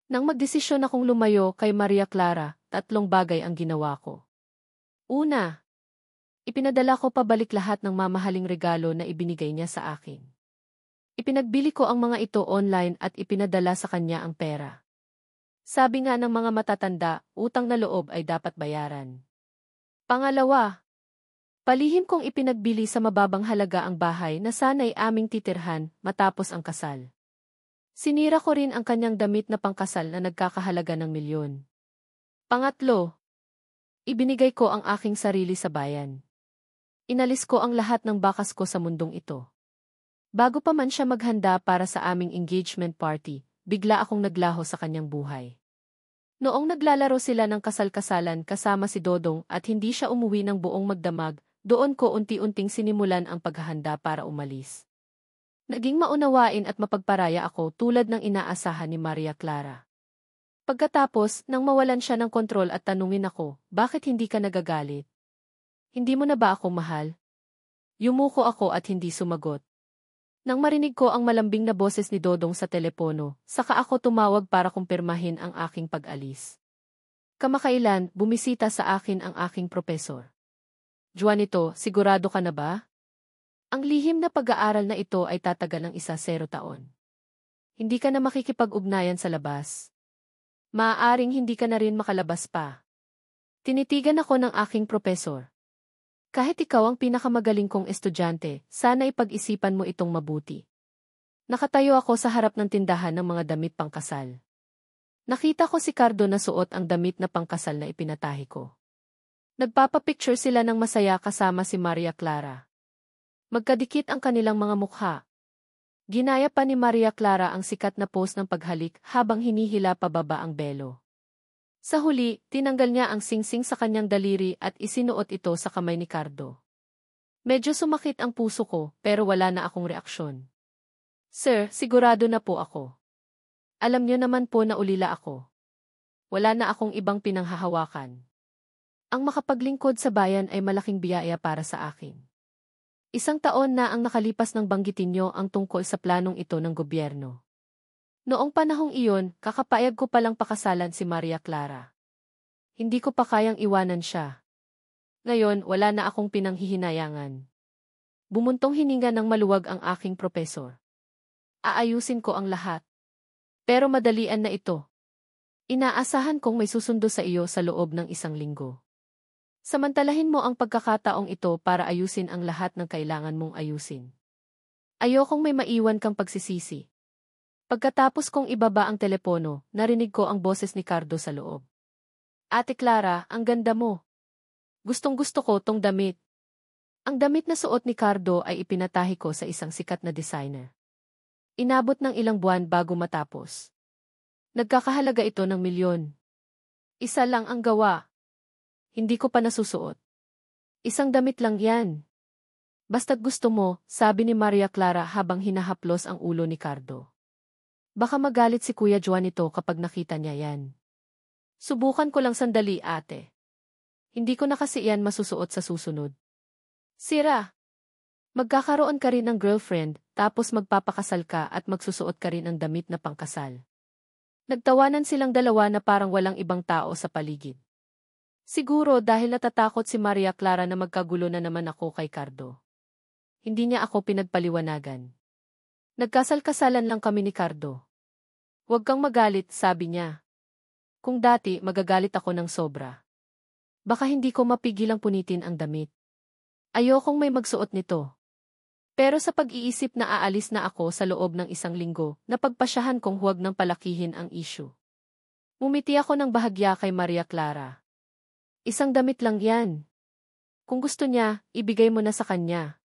Nang magdesisyon akong lumayo kay Maria Clara, tatlong bagay ang ginawa ko. Una, ipinadala ko pabalik lahat ng mamahaling regalo na ibinigay niya sa akin. Ipinagbili ko ang mga ito online at ipinadala sa kanya ang pera. Sabi nga ng mga matatanda, utang na loob ay dapat bayaran. Pangalawa, palihim kong ipinagbili sa mababang halaga ang bahay na sana'y aming titirhan matapos ang kasal. Sinira ko rin ang kanyang damit na pangkasal na nagkakahalaga ng milyon. Pangatlo, ibinigay ko ang aking sarili sa bayan. Inalis ko ang lahat ng bakas ko sa mundong ito. Bago pa man siya maghanda para sa aming engagement party, bigla akong naglaho sa kanyang buhay. Noong naglalaro sila ng kasal-kasalan kasama si Dodong at hindi siya umuwi ng buong magdamag, doon ko unti-unting sinimulan ang paghahanda para umalis. Naging maunawain at mapagparaya ako tulad ng inaasahan ni Maria Clara. Pagkatapos, nang mawalan siya ng kontrol at tanungin ako, bakit hindi ka nagagalit? Hindi mo na ba ako mahal? Yumuko ako at hindi sumagot. Nang marinig ko ang malambing na boses ni Dodong sa telepono, saka ako tumawag para kumpirmahin ang aking pag-alis. Kamakailan, bumisita sa akin ang aking propesor. Juanito, sigurado ka na ba? Ang lihim na pag-aaral na ito ay tatagal ng 10 taon. Hindi ka na makikipag-ugnayan sa labas. Maaaring hindi ka na rin makalabas pa. Tinitigan ako ng aking propesor. Kahit ikaw ang pinakamagaling kong estudyante, sana ipag-isipan mo itong mabuti. Nakatayo ako sa harap ng tindahan ng mga damit pangkasal. Nakita ko si Cardo na suot ang damit na pangkasal na ipinatahi ko. Nagpapapicture sila ng masaya kasama si Maria Clara. Magkadikit ang kanilang mga mukha. Ginaya pa ni Maria Clara ang sikat na pose ng paghalik habang hinihila pababa ang belo. Sa huli, tinanggal niya ang singsing sa kanyang daliri at isinuot ito sa kamay ni Cardo. Medyo sumakit ang puso ko, pero wala na akong reaksyon. Sir, sigurado na po ako. Alam niyo naman po na ulila ako. Wala na akong ibang pinanghahawakan. Ang makapaglingkod sa bayan ay malaking biyaya para sa akin. 1 taon na ang nakalipas nang banggitin niyo ang tungkol sa planong ito ng gobyerno. Noong panahong iyon, kakapayag ko palang pakasalan si Maria Clara. Hindi ko pa kayang iwanan siya. Ngayon, wala na akong pinanghihinayangan. Bumuntong hininga ng maluwag ang aking propesor. Aayusin ko ang lahat. Pero madalian na ito. Inaasahan kong may susundo sa iyo sa loob ng 1 linggo. Samantalahin mo ang pagkakataong ito para ayusin ang lahat ng kailangan mong ayusin. Ayokong may maiwan kang pagsisisi. Pagkatapos kong ibaba ang telepono, narinig ko ang boses ni Cardo sa loob. Ate Clara, ang ganda mo. Gustong-gusto ko tong damit. Ang damit na suot ni Cardo ay ipinatahi ko sa isang sikat na designer. Inabot ng ilang buwan bago matapos. Nagkakahalaga ito ng milyon. Isa lang ang gawa. Hindi ko pa nasusuot. Isang damit lang yan. Basta't gusto mo, sabi ni Maria Clara habang hinahaplos ang ulo ni Cardo. Baka magalit si Kuya Juanito kapag nakita niya yan. Subukan ko lang sandali, ate. Hindi ko na kasi yan masusuot sa susunod. Sira! Magkakaroon ka rin ng girlfriend, tapos magpapakasal ka at magsusuot ka rin ng damit na pangkasal. Nagtawanan silang dalawa na parang walang ibang tao sa paligid. Siguro dahil natatakot si Maria Clara na magkagulo na naman ako kay Cardo. Hindi niya ako pinagpaliwanagan. Nagkasal-kasalan lang kami ni Cardo. Huwag kang magalit, sabi niya. Kung dati, magagalit ako ng sobra. Baka hindi ko mapigilang punitin ang damit. Ayokong may magsuot nito. Pero sa pag-iisip na aalis na ako sa loob ng 1 linggo, napagpasyahan kong huwag nang palakihin ang issue. Umiti ako ng bahagya kay Maria Clara. Isang damit lang yan. Kung gusto niya, ibigay mo na sa kanya.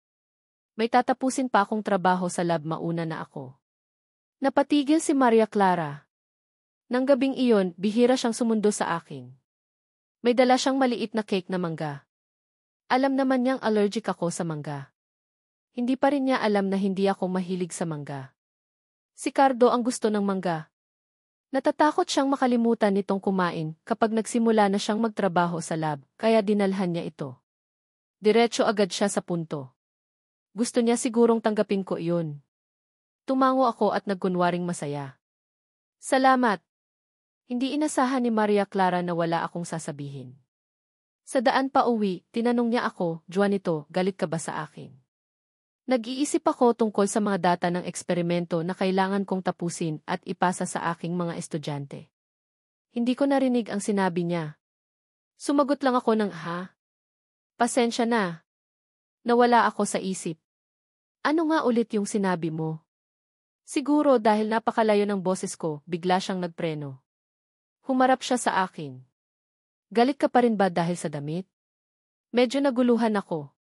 May tatapusin pa akong trabaho sa lab, mauna na ako. Napatigil si Maria Clara. Nang gabing iyon, bihira siyang sumundo sa akin. May dala siyang maliit na cake na mangga. Alam naman niyang allergic ako sa mangga. Hindi pa rin niya alam na hindi ako mahilig sa mangga. Si Cardo ang gusto ng mangga. Natatakot siyang makalimutan nitong kumain kapag nagsimula na siyang magtrabaho sa lab, kaya dinalhan niya ito. Diretso agad siya sa punto. Gusto niya sigurong tanggapin ko iyon. Tumango ako at nagkunwaring masaya. Salamat. Hindi inasahan ni Maria Clara na wala akong sasabihin. Sa daan pa uwi, tinanong niya ako, Juanito, galit ka ba sa akin? Nag-iisip ako tungkol sa mga data ng eksperimento na kailangan kong tapusin at ipasa sa aking mga estudyante. Hindi ko narinig ang sinabi niya. Sumagot lang ako ng ha? Pasensya na. Nawala ako sa isip. Ano nga ulit yung sinabi mo? Siguro dahil napakalayo ng boses ko, bigla siyang nagpreno. Humarap siya sa akin. Galit ka pa rin ba dahil sa damit? Medyo naguluhan ako.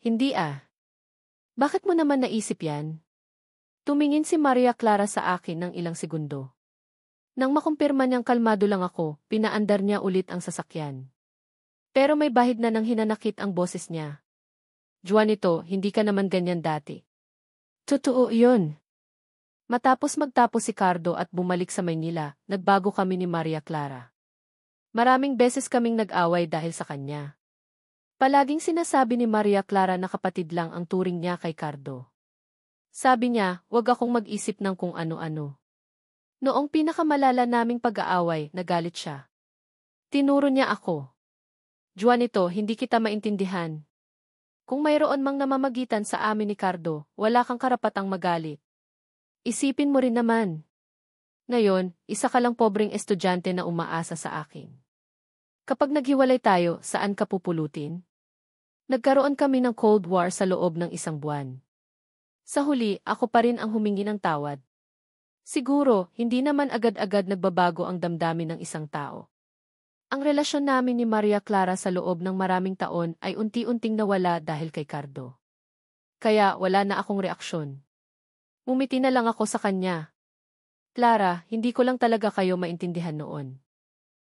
Hindi ah. Bakit mo naman naisip yan? Tumingin si Maria Clara sa akin ng ilang segundo. Nang makumpirma niyang kalmado lang ako, pinaandar niya ulit ang sasakyan. Pero may bahid na nang hinanakit ang boses niya. Juanito, hindi ka naman ganyan dati. Totoo yun. Matapos magtapos si Cardo at bumalik sa Maynila, nagbago kami ni Maria Clara. Maraming beses kaming nag-away dahil sa kanya. Palaging sinasabi ni Maria Clara na kapatid lang ang turing niya kay Cardo. Sabi niya, wag akong mag-isip ng kung ano-ano. Noong pinakamalala naming pag-aaway, nagalit siya. Tinuro niya ako. Juanito, hindi kita maintindihan. Kung mayroon mang namamagitan sa amin ni Cardo, wala kang karapatang magalit. Isipin mo rin naman. Ngayon, isa ka lang pobreng estudyante na umaasa sa akin. Kapag naghiwalay tayo, saan ka pupulutin? Nagkaroon kami ng Cold War sa loob ng 1 buwan. Sa huli, ako pa rin ang humingi ng tawad. Siguro, hindi naman agad-agad nagbabago ang damdamin ng isang tao. Ang relasyon namin ni Maria Clara sa loob ng maraming taon ay unti-unting nawala dahil kay Cardo. Kaya wala na akong reaksyon. Umiti na lang ako sa kanya. Clara, hindi ko lang talaga kayo maintindihan noon.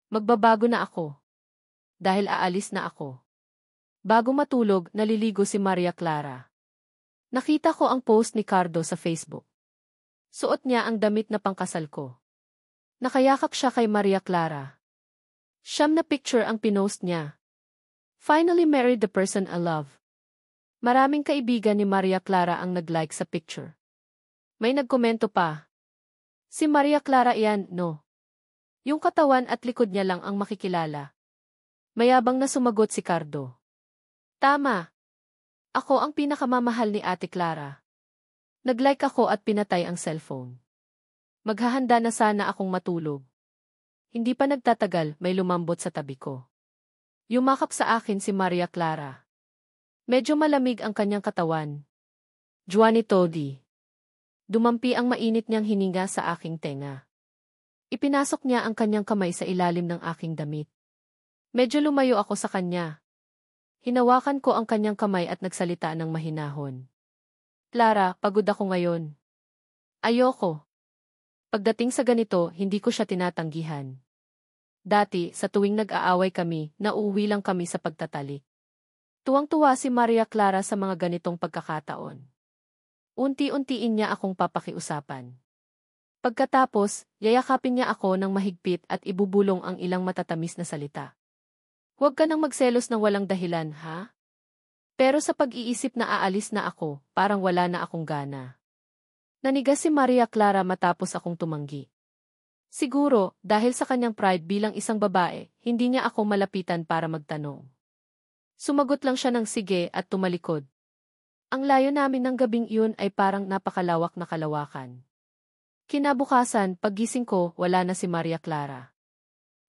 Magbabago na ako. Dahil aalis na ako. Bago matulog, naliligo si Maria Clara. Nakita ko ang post ni Cardo sa Facebook. Suot niya ang damit na pangkasal ko. Nakayakap siya kay Maria Clara. 9 na picture ang pinost niya. Finally married the person I love. Maraming kaibigan ni Maria Clara ang nag-like sa picture. May nagkomento pa. Si Maria Clara iyan, no? Yung katawan at likod niya lang ang makikilala. Mayabang na sumagot si Cardo. Tama. Ako ang pinakamamahal ni Ate Clara. Nag-like ako at pinatay ang cellphone. Maghahanda na sana akong matulog. Hindi pa nagtatagal, may lumambot sa tabi ko. Yumakap sa akin si Maria Clara. Medyo malamig ang kanyang katawan. Juanito di. Dumampi ang mainit niyang hininga sa aking tenga. Ipinasok niya ang kanyang kamay sa ilalim ng aking damit. Medyo lumayo ako sa kanya. Hinawakan ko ang kanyang kamay at nagsalita ng mahinahon. Clara, pagod ako ngayon. Ayoko. Pagdating sa ganito, hindi ko siya tinatanggihan. Dati, sa tuwing nag-aaway kami, nauuwi lang kami sa pagtatalik. Tuwang-tuwa si Maria Clara sa mga ganitong pagkakataon. Unti-untiin niya akong papakiusapan. Pagkatapos, yayakapin niya ako ng mahigpit at ibubulong ang ilang matatamis na salita. Huwag ka nang magselos ng walang dahilan, ha? Pero sa pag-iisip na aalis na ako, parang wala na akong gana. Nanigas si Maria Clara matapos akong tumanggi. Siguro, dahil sa kanyang pride bilang isang babae, hindi niya ako malapitan para magtanong. Sumagot lang siya ng sige at tumalikod. Ang layo namin ng gabing iyon ay parang napakalawak na kalawakan. Kinabukasan, paggising ko, wala na si Maria Clara.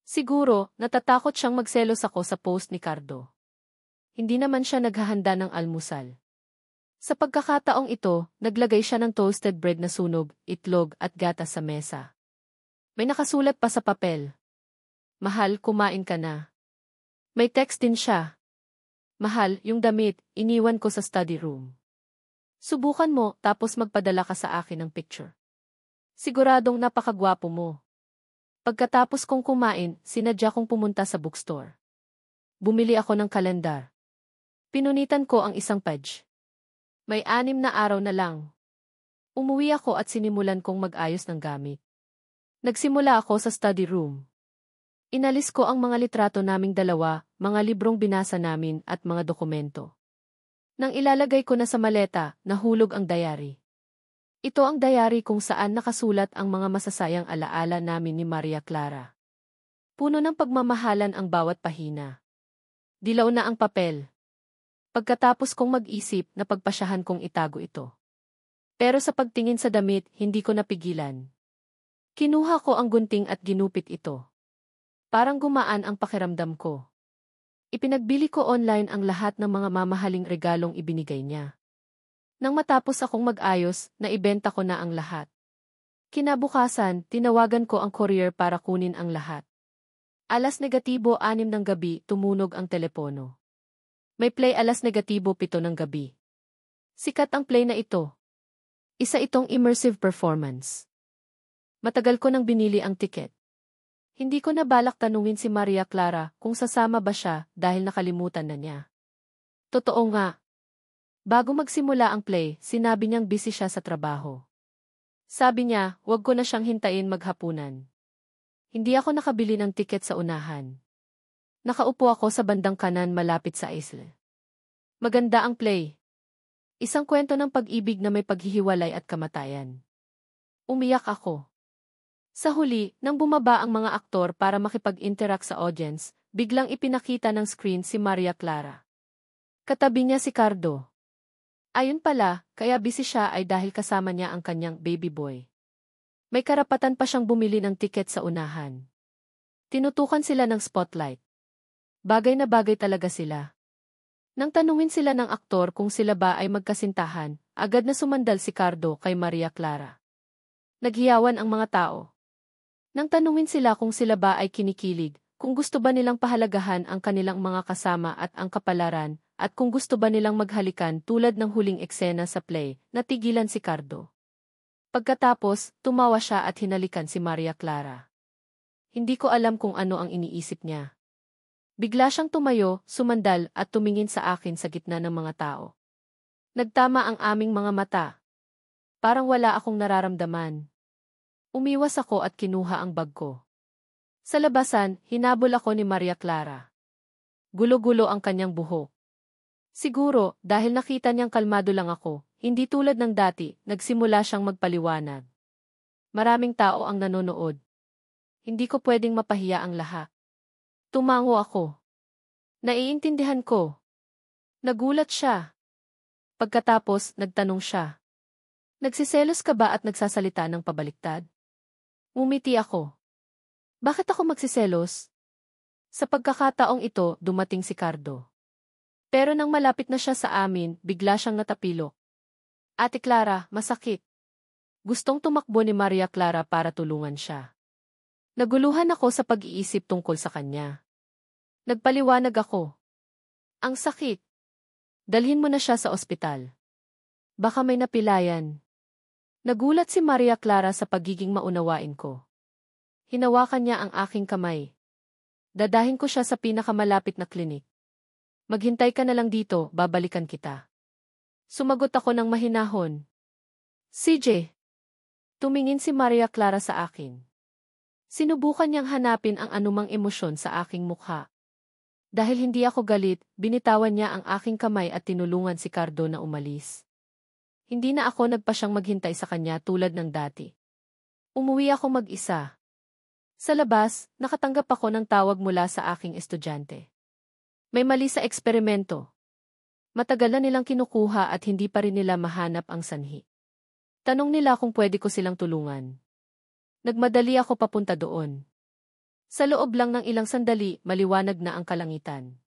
Siguro, natatakot siyang magselos ako sa post ni Cardo. Hindi naman siya naghahanda ng almusal. Sa pagkakataong ito, naglagay siya ng toasted bread na sunog, itlog at gatas sa mesa. May nakasulat pa sa papel. Mahal, kumain ka na. May text din siya. Mahal, yung damit, iniwan ko sa study room. Subukan mo, tapos magpadala ka sa akin ng picture. Siguradong napakagwapo mo. Pagkatapos kong kumain, sinadya kong pumunta sa bookstore. Bumili ako ng kalendar. Pinunitan ko ang isang page. May 6 na araw na lang. Umuwi ako at sinimulan kong mag-ayos ng gamit. Nagsimula ako sa study room. Inalis ko ang mga litrato naming dalawa, mga librong binasa namin at mga dokumento. Nang ilalagay ko na sa maleta, nahulog ang diary. Ito ang diary kung saan nakasulat ang mga masasayang alaala namin ni Maria Clara. Puno ng pagmamahalan ang bawat pahina. Dilaw na ang papel. Pagkatapos kong mag-isip na pagpasyahan kong itago ito. Pero sa pagtingin sa damit, hindi ko napigilan. Kinuha ko ang gunting at ginupit ito. Parang gumaan ang pakiramdam ko. Ipinagbili ko online ang lahat ng mga mamahaling regalong ibinigay niya. Nang matapos akong mag-ayos, naibenta ko na ang lahat. Kinabukasan, tinawagan ko ang courier para kunin ang lahat. 6:06 ng gabi, tumunog ang telepono. May play 7:07 ng gabi. Sikat ang play na ito. Isa itong immersive performance. Matagal ko nang binili ang tiket. Hindi ko na balak tanungin si Maria Clara kung sasama ba siya dahil nakalimutan na niya. Totoo nga. Bago magsimula ang play, sinabi niyang busy siya sa trabaho. Sabi niya, wag ko na siyang hintayin maghapunan. Hindi ako nakabili ng tiket sa unahan. Nakaupo ako sa bandang kanan malapit sa isle. Maganda ang play. Isang kwento ng pag-ibig na may paghihiwalay at kamatayan. Umiyak ako. Sa huli, nang bumaba ang mga aktor para makipag-interact sa audience, biglang ipinakita ng screen si Maria Clara. Katabi niya si Cardo. Ayun pala, kaya busy siya ay dahil kasama niya ang kanyang baby boy. May karapatan pa siyang bumili ng tiket sa unahan. Tinutukan sila ng spotlight. Bagay na bagay talaga sila. Nang tanungin sila ng aktor kung sila ba ay magkasintahan, agad na sumandal si Cardo kay Maria Clara. Naghiyawan ang mga tao. Nang tanungin sila kung sila ba ay kinikilig, kung gusto ba nilang pahalagahan ang kanilang mga kasama at ang kapalaran, at kung gusto ba nilang maghalikan tulad ng huling eksena sa play, natigilan si Cardo. Pagkatapos, tumawa siya at hinalikan si Maria Clara. Hindi ko alam kung ano ang iniisip niya. Bigla siyang tumayo, sumandal at tumingin sa akin sa gitna ng mga tao. Nagtama ang aming mga mata. Parang wala akong nararamdaman. Umiwas ako at kinuha ang bag ko. Sa labasan, hinabol ako ni Maria Clara. Gulo-gulo ang kanyang buhok. Siguro, dahil nakita niyang kalmado lang ako, hindi tulad ng dati, nagsimula siyang magpaliwanag. Maraming tao ang nanonood. Hindi ko pwedeng mapahiya ang lahat. Tumango ako. Naiintindihan ko. Nagulat siya. Pagkatapos, nagtanong siya. Nagsiselos ka ba at nagsasalita ng pabaliktad? Ngumiti ako. Bakit ako magsiselos? Sa pagkakataong ito, dumating si Cardo. Pero nang malapit na siya sa amin, bigla siyang natapilok. Ate Clara, masakit. Gustong tumakbo ni Maria Clara para tulungan siya. Naguluhan ako sa pag-iisip tungkol sa kanya. Nagpaliwanag ako. Ang sakit. Dalhin mo na siya sa ospital. Baka may napilayan. Nagulat si Maria Clara sa pagiging maunawain ko. Hinawakan niya ang aking kamay. Dadahin ko siya sa pinakamalapit na klinik. Maghintay ka na lang dito, babalikan kita. Sumagot ako ng mahinahon. CJ. Tumingin si Maria Clara sa akin. Sinubukan niyang hanapin ang anumang emosyon sa aking mukha. Dahil hindi ako galit, binitawan niya ang aking kamay at tinulungan si Cardo na umalis. Hindi na ako nagpasyang maghintay sa kanya tulad ng dati. Umuwi ako mag-isa. Sa labas, nakatanggap ako ng tawag mula sa aking estudyante. May mali sa eksperimento. Matagal na nilang kinukuha at hindi pa rin nila mahanap ang sanhi. Tanong nila kung pwede ko silang tulungan. Nagmadali ako papunta doon. Sa loob lang ng ilang sandali, maliwanag na ang kalangitan.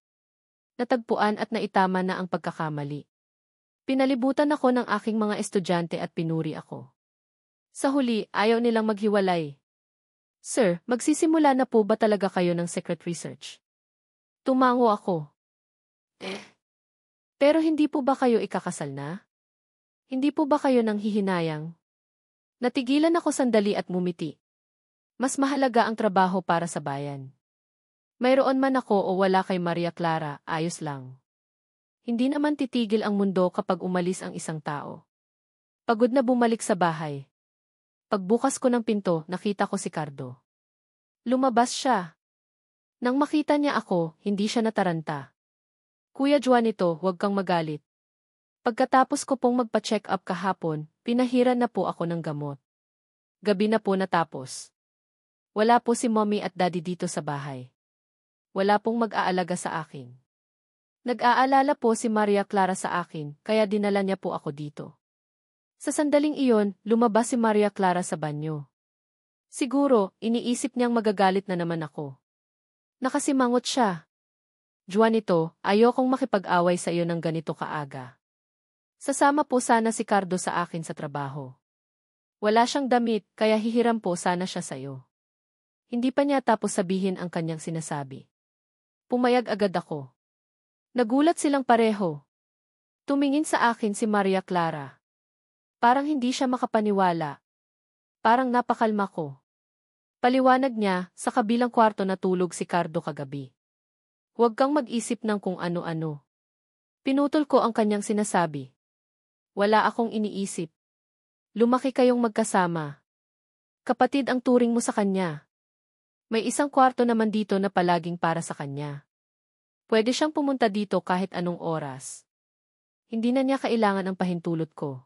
Natagpuan at naitama na ang pagkakamali. Pinalibutan ako ng aking mga estudyante at pinuri ako. Sa huli, ayaw nilang maghiwalay. Sir, magsisimula na po ba talaga kayo ng secret research? Tumango ako. Pero hindi po ba kayo ikakasal na? Hindi po ba kayo nang hihinayang? Natigilan ako sandali at ngumiti. Mas mahalaga ang trabaho para sa bayan. Mayroon man ako o wala kay Maria Clara, ayos lang. Hindi naman titigil ang mundo kapag umalis ang isang tao. Pagod na bumalik sa bahay. Pagbukas ko ng pinto, nakita ko si Cardo. Lumabas siya. Nang makita niya ako, hindi siya nataranta. Kuya Juanito, huwag kang magalit. Pagkatapos ko pong magpa-check up kahapon, Pinahiran na po ako ng gamot. Gabi na po natapos. Wala po si mommy at daddy dito sa bahay. Wala pong mag-aalaga sa akin. Nag-aalala po si Maria Clara sa akin, kaya dinala niya po ako dito. Sa sandaling iyon, lumabas si Maria Clara sa banyo. Siguro, iniisip niyang magagalit na naman ako. Nakasimangot siya. Juanito, ayokong makipag-away sa iyo ng ganito kaaga. Sasama po sana si Cardo sa akin sa trabaho. Wala siyang damit, kaya hihiram po sana siya sa'yo. Hindi pa niya tapos sabihin ang kanyang sinasabi. Pumayag agad ako. Nagulat silang pareho. Tumingin sa akin si Maria Clara. Parang hindi siya makapaniwala. Parang napakalma ko. Paliwanag niya, sa kabilang kwarto natulog si Cardo kagabi. Huwag kang mag-isip ng kung ano-ano. Pinutol ko ang kanyang sinasabi. Wala akong iniisip. Lumaki kayong magkasama. Kapatid ang turing mo sa kanya. May isang kwarto naman dito na palaging para sa kanya. Pwede siyang pumunta dito kahit anong oras. Hindi na niya kailangan ang pahintulot ko.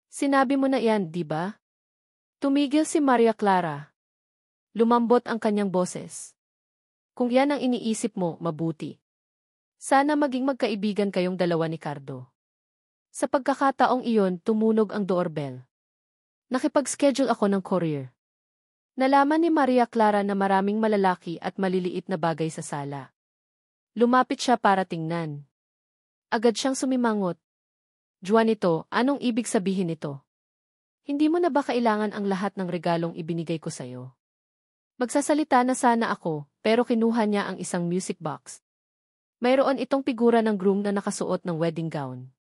Sinabi mo na yan, di ba? Tumigil si Maria Clara. Lumambot ang kanyang boses. Kung yan ang iniisip mo, mabuti. Sana maging magkaibigan kayong dalawa ni Cardo. Sa pagkakataong iyon, tumunog ang doorbell. Nakipag-schedule ako ng courier. Nalaman ni Maria Clara na maraming malalaki at maliliit na bagay sa sala. Lumapit siya para tingnan. Agad siyang sumimangot. Juanito, anong ibig sabihin nito? Hindi mo na ba kailangan ang lahat ng regalong ibinigay ko sa'yo? Magsasalita na sana ako, pero kinuha niya ang isang music box. Mayroon itong figura ng groom na nakasuot ng wedding gown.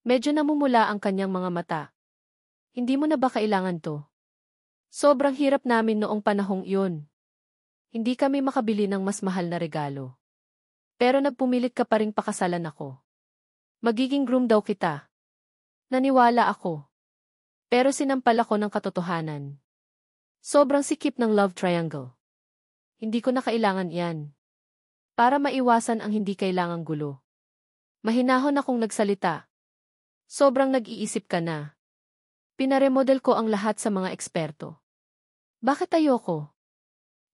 Medyo namumula ang kanyang mga mata. Hindi mo na ba kailangan to? Sobrang hirap namin noong panahong iyon. Hindi kami makabili ng mas mahal na regalo. Pero nagpumilit ka pa ring pakasalan ako. Magiging groom daw kita. Naniwala ako. Pero sinampal ako ng katotohanan. Sobrang sikip ng love triangle. Hindi ko na kailangan yan. Para maiwasan ang hindi kailangang gulo. Mahinahon akong nagsalita. Sobrang nag-iisip ka na. Pinaremodel ko ang lahat sa mga eksperto. Bakit ayoko?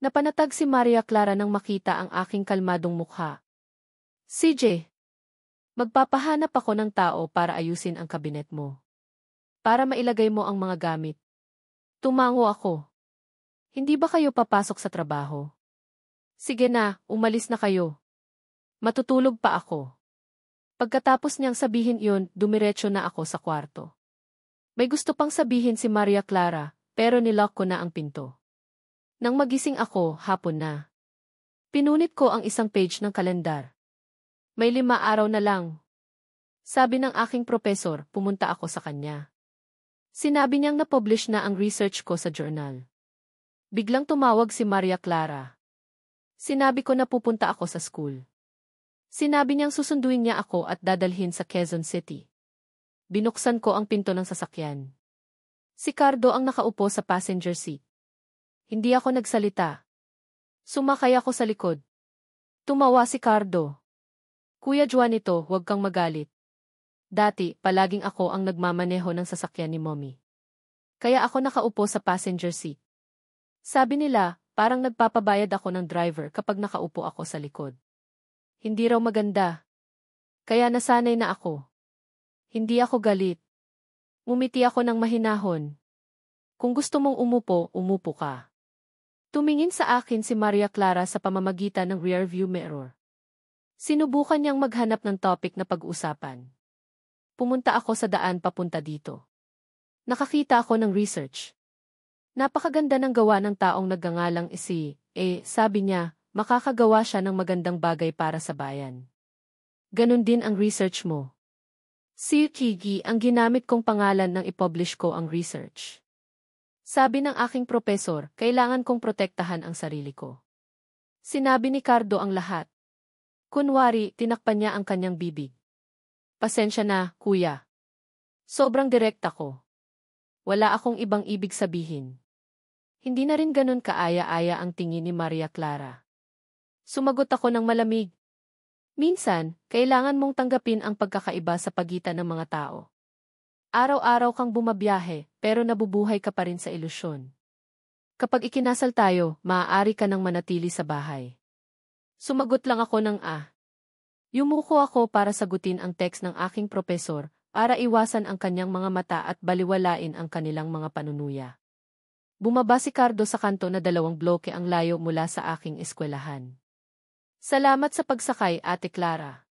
Napanatag si Maria Clara nang makita ang aking kalmadong mukha. CJ, magpapahanap ako ng tao para ayusin ang kabinet mo. Para mailagay mo ang mga gamit. Tumango ako. Hindi ba kayo papasok sa trabaho? Sige na, umalis na kayo. Matutulog pa ako. Pagkatapos niyang sabihin iyon, dumiretso na ako sa kwarto. May gusto pang sabihin si Maria Clara, pero nilock ko na ang pinto. Nang magising ako, hapon na. Pinunit ko ang isang page ng kalendar. May 5 araw na lang. Sabi ng aking propesor, pumunta ako sa kanya. Sinabi niyang na-publish na ang research ko sa journal. Biglang tumawag si Maria Clara. Sinabi ko na pupunta ako sa school. Sinabi niyang susunduin niya ako at dadalhin sa Quezon City. Binuksan ko ang pinto ng sasakyan. Si Cardo ang nakaupo sa passenger seat. Hindi ako nagsalita. Sumakay ako sa likod. Tumawa si Cardo. Kuya Juanito, huwag kang magalit. Dati, palaging ako ang nagmamaneho ng sasakyan ni Mommy. Kaya ako nakaupo sa passenger seat. Sabi nila, parang nagpapabayad ako ng driver kapag nakaupo ako sa likod. Hindi raw maganda. Kaya nasanay na ako. Hindi ako galit. Umiti ako ng mahinahon. Kung gusto mong umupo, umupo ka. Tumingin sa akin si Maria Clara sa pamamagitan ng rearview mirror. Sinubukan niyang maghanap ng topic na pag-usapan. Pumunta ako sa daan papunta dito. Nakakita ako ng research. Napakaganda ng gawa ng taong nagngangalang sabi niya, makakagawa siya ng magandang bagay para sa bayan. Ganon din ang research mo. Si Kigi ang ginamit kong pangalan nang ipublish ko ang research. Sabi ng aking propesor, kailangan kong protektahan ang sarili ko. Sinabi ni Cardo ang lahat. Kunwari, tinakpan niya ang kanyang bibig. Pasensya na, kuya. Sobrang direkta ko. Wala akong ibang ibig sabihin. Hindi na rin ganun kaaya-aya ang tingin ni Maria Clara. Sumagot ako ng malamig. Minsan, kailangan mong tanggapin ang pagkakaiba sa pagitan ng mga tao. Araw-araw kang bumabiyahe, pero nabubuhay ka pa rin sa ilusyon. Kapag ikinasal tayo, maaari ka nang manatili sa bahay. Sumagot lang ako ng Yumuko ako para sagutin ang text ng aking propesor, para iwasan ang kanyang mga mata at baliwalain ang kanilang mga panunuya. Bumaba si Cardo sa kanto na 2 bloke ang layo mula sa aking eskwelahan. Salamat sa pagsakay, Ate Clara.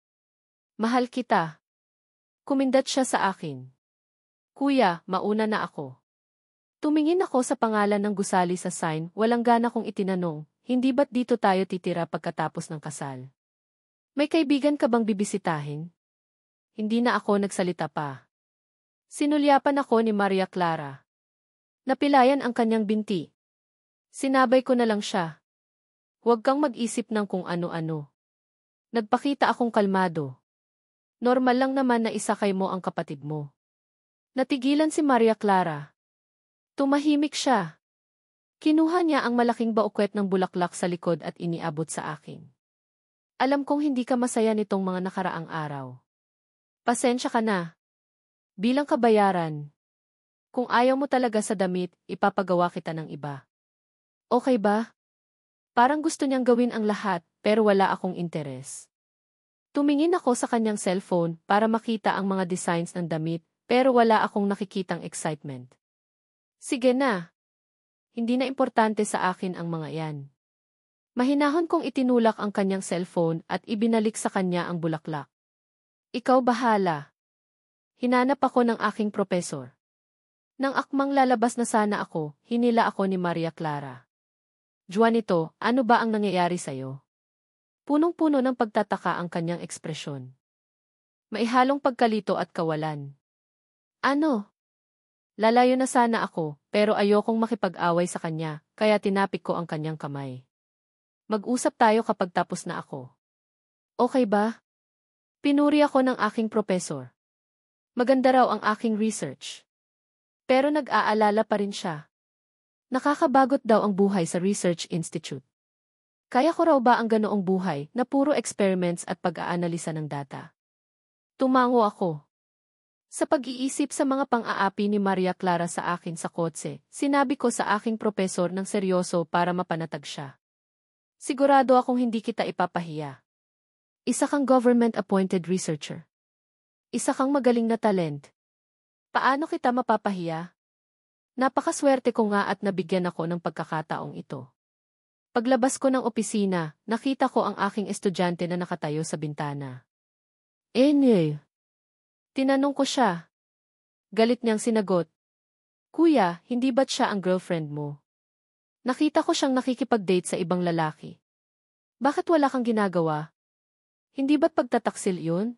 Mahal kita. Kumindat siya sa akin. Kuya, mauna na ako. Tumingin ako sa pangalan ng gusali sa sign, walang gana kong itinanong, hindi ba't dito tayo titira pagkatapos ng kasal? May kaibigan ka bang bibisitahin? Hindi na ako nagsalita pa. Sinulyapan ako ni Maria Clara. Napilayan ang kanyang binti. Sinabay ko na lang siya. Huwag kang mag-isip ng kung ano-ano. Nagpakita akong kalmado. Normal lang naman na isakay mo ang kapatid mo. Natigilan si Maria Clara. Tumahimik siya. Kinuha niya ang malaking baukwet ng bulaklak sa likod at iniabot sa akin. Alam kong hindi ka masaya nitong mga nakaraang araw. Pasensya ka na. Bilang kabayaran. Kung ayaw mo talaga sa damit, ipapagawa kita ng iba. Okay ba? Parang gusto niyang gawin ang lahat, pero wala akong interes. Tumingin ako sa kanyang cellphone para makita ang mga designs ng damit, pero wala akong nakikitang excitement. Sige na. Hindi na importante sa akin ang mga yan. Mahinahon kong itinulak ang kanyang cellphone at ibinalik sa kanya ang bulaklak. Ikaw bahala. Hinanap ako ng aking propesor. Nang akmang lalabas na sana ako, hinila ako ni Maria Clara. Juanito, ano ba ang nangyayari sa'yo? Punong-puno ng pagtataka ang kanyang ekspresyon. Maihalong pagkalito at kawalan. Ano? Lalayo na sana ako, pero ayokong makipag-away sa kanya, kaya tinapik ko ang kanyang kamay. Mag-usap tayo kapag tapos na ako. Okay ba? Pinuri ako ng aking propesor. Maganda raw ang aking research. Pero nag-aalala pa rin siya. Nakakabagot daw ang buhay sa Research Institute. Kaya ko raw ba ang ganoong buhay na puro experiments at pag-aanalisa ng data? Tumango ako. Sa pag-iisip sa mga pang-aapi ni Maria Clara sa akin sa kotse, sinabi ko sa aking propesor ng seryoso para mapanatag siya. Sigurado akong hindi kita ipapahiya. Isa kang government-appointed researcher. Isa kang magaling na talent. Paano kita mapapahiya? Napakaswerte ko nga at nabigyan ako ng pagkakataong ito. Paglabas ko ng opisina, nakita ko ang aking estudyante na nakatayo sa bintana. Tinanong ko siya. Galit niyang sinagot. Kuya, hindi ba't siya ang girlfriend mo? Nakita ko siyang nakikipag-date sa ibang lalaki. Bakit wala kang ginagawa? Hindi ba't pagtataksil yun?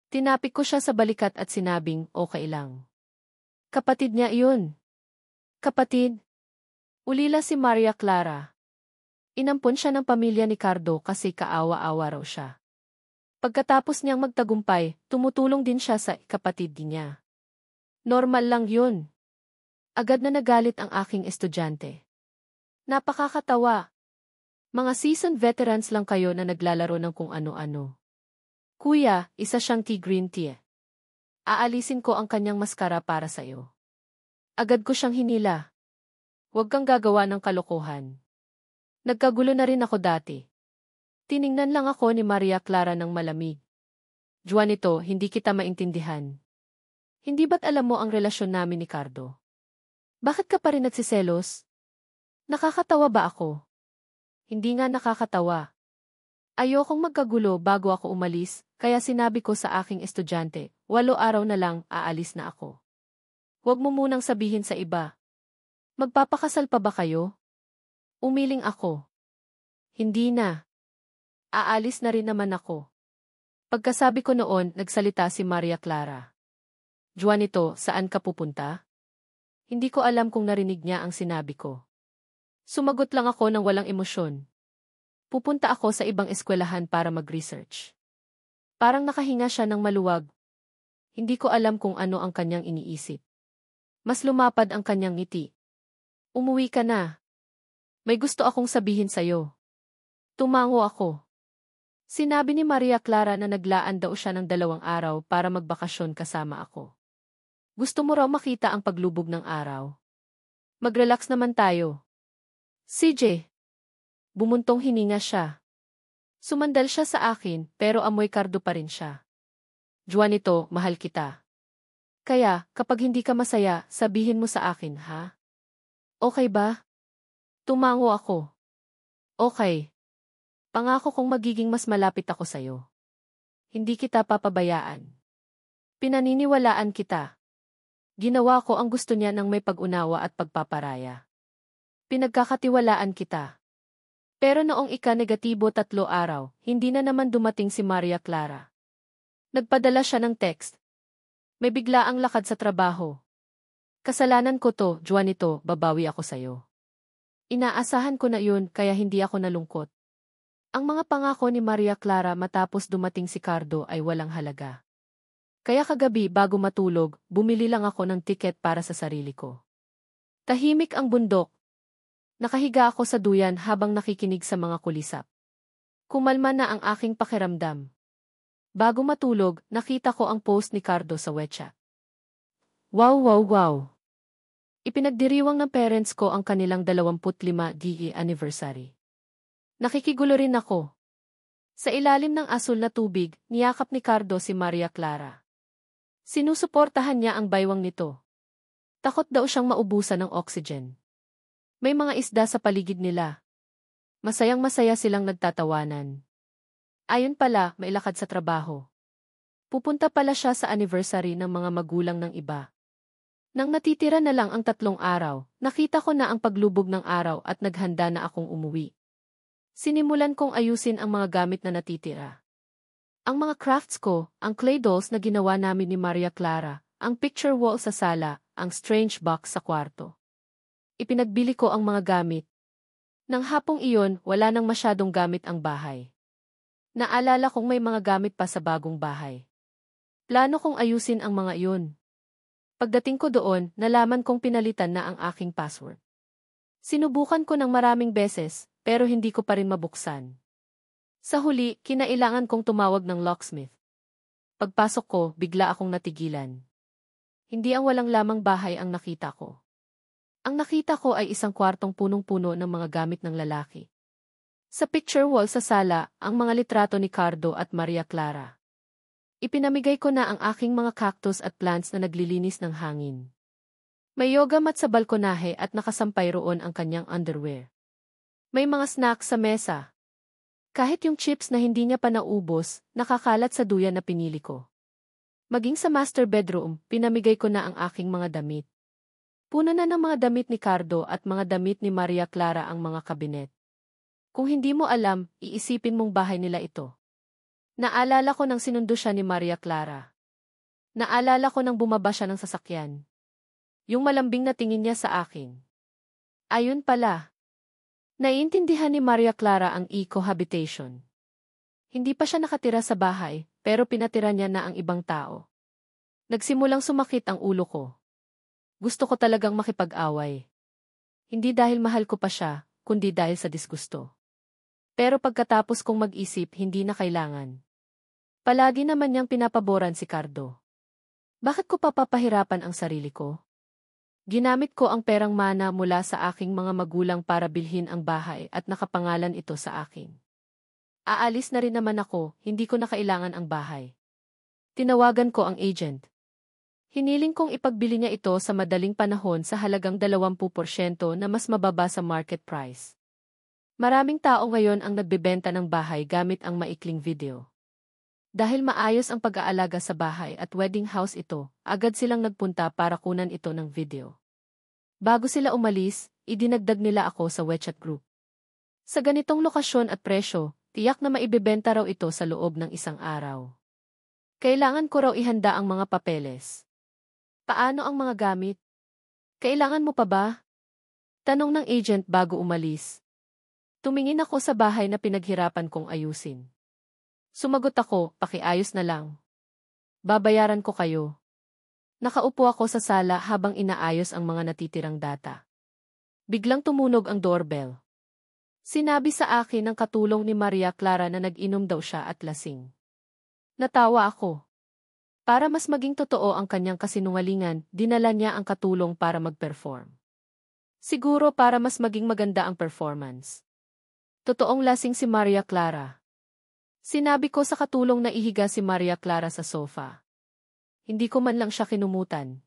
Tinapik ko siya sa balikat at sinabing, okay lang. Kapatid niya iyon. Kapatid? Ulila si Maria Clara. Inampon siya ng pamilya ni Cardo kasi kaawa-awa raw siya. Pagkatapos niyang magtagumpay, tumutulong din siya sa kapatid niya. Normal lang yun. Agad na nagalit ang aking estudyante. Napakakatawa. Mga seasoned veterans lang kayo na naglalaro ng kung ano-ano. Kuya, isa siyang tea green tea. Aalisin ko ang kanyang maskara para sa'yo. Agad ko siyang hinila. Huwag kang gagawa ng kalokohan. Nagkagulo na rin ako dati. Tiningnan lang ako ni Maria Clara ng malamig. Juanito, hindi kita maintindihan. Hindi ba't alam mo ang relasyon namin ni Cardo? Bakit ka pa rin nagsiselos? Nakakatawa ba ako? Hindi nga nakakatawa. Ayokong magkagulo bago ako umalis, kaya sinabi ko sa aking estudyante, 8 araw na lang, aalis na ako. Huwag mo munang sabihin sa iba. Magpapakasal pa ba kayo? Umiling ako. Hindi na. Aalis na rin naman ako. Pagkasabi ko noon, nagsalita si Maria Clara. Juanito, saan ka pupunta? Hindi ko alam kung narinig niya ang sinabi ko. Sumagot lang ako ng walang emosyon. Pupunta ako sa ibang eskwelahan para mag-research. Parang nakahinga siya ng maluwag. Hindi ko alam kung ano ang kanyang iniisip. Mas lumapad ang kanyang ngiti. Umuwi ka na. May gusto akong sabihin sa'yo. Tumango ako. Sinabi ni Maria Clara na naglaan daw siya ng 2 araw para magbakasyon kasama ako. Gusto mo raw makita ang paglubog ng araw? Mag-relax naman tayo. CJ. Bumuntong hininga siya. Sumandal siya sa akin, pero amoy kardo pa rin siya. Juanito, mahal kita. Kaya, kapag hindi ka masaya, sabihin mo sa akin, ha? Okay ba? Tumango ako. Okay. Pangako kong magiging mas malapit ako sa'yo. Hindi kita papabayaan. Pinaniniwalaan kita. Ginawa ko ang gusto niya ng may pag-unawa at pagpaparaya. Pinagkakatiwalaan kita. Pero noong ika-negatibo 3 araw, hindi na naman dumating si Maria Clara. Nagpadala siya ng text. May biglaang lakad sa trabaho. Kasalanan ko to, Juanito, babawi ako sa'yo. Inaasahan ko na yun, kaya hindi ako nalungkot. Ang mga pangako ni Maria Clara matapos dumating si Cardo ay walang halaga. Kaya kagabi bago matulog, bumili lang ako ng tiket para sa sarili ko. Tahimik ang bundok. Nakahiga ako sa duyan habang nakikinig sa mga kulisap. Kumalma na ang aking pakiramdam. Bago matulog, nakita ko ang post ni Cardo sa WeChat. Wow, wow, wow. Ipinagdiriwang ng parents ko ang kanilang 25th anniversary. Nakikigulo rin ako. Sa ilalim ng asul na tubig, niyakap ni Cardo si Maria Clara. Sinusuportahan niya ang baywang nito. Takot daw siyang maubusan ng oxygen. May mga isda sa paligid nila. Masayang-masaya silang nagtatawanan. Ayon pala, may lakad sa trabaho. Pupunta pala siya sa anniversary ng mga magulang ng iba. Nang natitira na lang ang 3 araw, nakita ko na ang paglubog ng araw at naghanda na akong umuwi. Sinimulan kong ayusin ang mga gamit na natitira. Ang mga crafts ko, ang clay dolls na ginawa namin ni Maria Clara, ang picture wall sa sala, ang strange box sa kwarto. Ipinagbili ko ang mga gamit. Nang hapong iyon, wala nang masyadong gamit ang bahay. Naalala kong may mga gamit pa sa bagong bahay. Plano kong ayusin ang mga iyon. Pagdating ko doon, nalaman kong pinalitan na ang aking password. Sinubukan ko ng maraming beses, pero hindi ko pa rin mabuksan. Sa huli, kinailangan kong tumawag ng locksmith. Pagpasok ko, bigla akong natigilan. Hindi ang walang lamang bahay ang nakita ko. Ang nakita ko ay isang kwartong punong-puno ng mga gamit ng lalaki. Sa picture wall sa sala, ang mga litrato ni Cardo at Maria Clara. Ipinamigay ko na ang aking mga cactus at plants na naglilinis ng hangin. May yoga mat sa balkonahe at nakasampay roon ang kanyang underwear. May mga snacks sa mesa. Kahit yung chips na hindi niya pa naubos, nakakalat sa duyan na pinili ko. Maging sa master bedroom, pinamigay ko na ang aking mga damit. Puno na ng mga damit ni Cardo at mga damit ni Maria Clara ang mga kabinet. Kung hindi mo alam, iisipin mong bahay nila ito. Naalala ko nang sinundo siya ni Maria Clara. Naalala ko nang bumaba siya ng sasakyan. Yung malambing na tingin niya sa akin. Ayun pala. Naiintindihan ni Maria Clara ang eco-habitation. Hindi pa siya nakatira sa bahay, pero pinatira niya na ang ibang tao. Nagsimulang sumakit ang ulo ko. Gusto ko talagang makipag-away. Hindi dahil mahal ko pa siya, kundi dahil sa disgusto. Pero pagkatapos kong mag-isip, hindi na kailangan. Palagi naman niyang pinapaboran si Cardo. Bakit ko papapahirapan ang sarili ko? Ginamit ko ang perang mana mula sa aking mga magulang para bilhin ang bahay at nakapangalan ito sa akin. Aalis na rin naman ako, hindi ko na kailangan ang bahay. Tinawagan ko ang agent. Hiniling kong ipagbili niya ito sa madaling panahon sa halagang 20% na mas mababa sa market price. Maraming tao ngayon ang nagbebenta ng bahay gamit ang maikling video. Dahil maayos ang pag-aalaga sa bahay at wedding house ito, agad silang nagpunta para kunan ito ng video. Bago sila umalis, idinagdag nila ako sa WeChat group. Sa ganitong lokasyon at presyo, tiyak na maibebenta raw ito sa loob ng 1 araw. Kailangan ko raw ihanda ang mga papeles. Paano ang mga gamit? Kailangan mo pa ba? Tanong ng agent bago umalis. Tumingin ako sa bahay na pinaghirapan kong ayusin. Sumagot ako, pakiayos na lang. Babayaran ko kayo. Nakaupo ako sa sala habang inaayos ang mga natitirang data. Biglang tumunog ang doorbell. Sinabi sa akin ng katulong ni Maria Clara na nag-inom daw siya at lasing. Natawa ako. Para mas maging totoo ang kanyang kasinungalingan, dinala niya ang katulong para mag-perform. Siguro para mas maging maganda ang performance. Totoong lasing si Maria Clara. Sinabi ko sa katulong na ihiga si Maria Clara sa sofa. Hindi ko man lang siya kinumutan.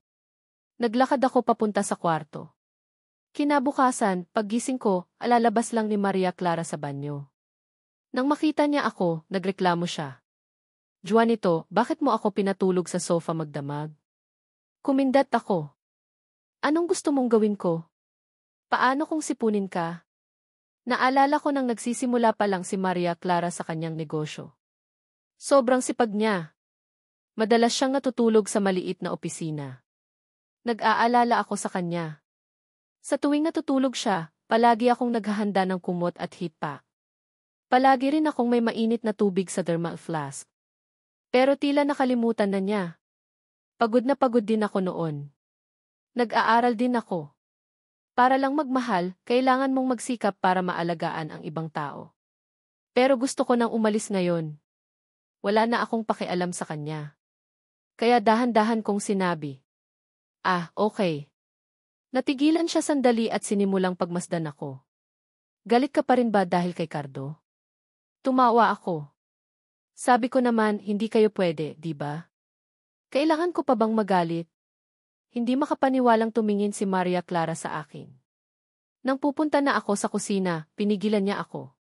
Naglakad ako papunta sa kwarto. Kinabukasan, paggising ko, alalabas lang ni Maria Clara sa banyo. Nang makita niya ako, nagreklamo siya. Juanito, bakit mo ako pinatulog sa sofa magdamag? Kumindat ako. Anong gusto mong gawin ko? Paano kung sipunin ka? Naalala ko nang nagsisimula pa lang si Maria Clara sa kanyang negosyo. Sobrang sipag niya. Madalas siyang natutulog sa maliit na opisina. Nag-aalala ako sa kanya. Sa tuwing natutulog siya, palagi akong naghahanda ng kumot at heat pack. Palagi rin akong may mainit na tubig sa thermal flask. Pero tila nakalimutan na niya. Pagod na pagod din ako noon. Nag-aaral din ako. Para lang magmahal, kailangan mong magsikap para maalagaan ang ibang tao. Pero gusto ko nang umalis ngayon. Wala na akong pakialam sa kanya. Kaya dahan-dahan kong sinabi. Okay. Natigilan siya sandali at sinimulang pagmasdan ako. Galit ka pa rin ba dahil kay Cardo? Tumawa ako. Sabi ko naman, hindi kayo pwede, di ba? Kailangan ko pa bang magalit? Hindi makapaniwalang tumingin si Maria Clara sa akin. Nang pupunta na ako sa kusina, pinigilan niya ako.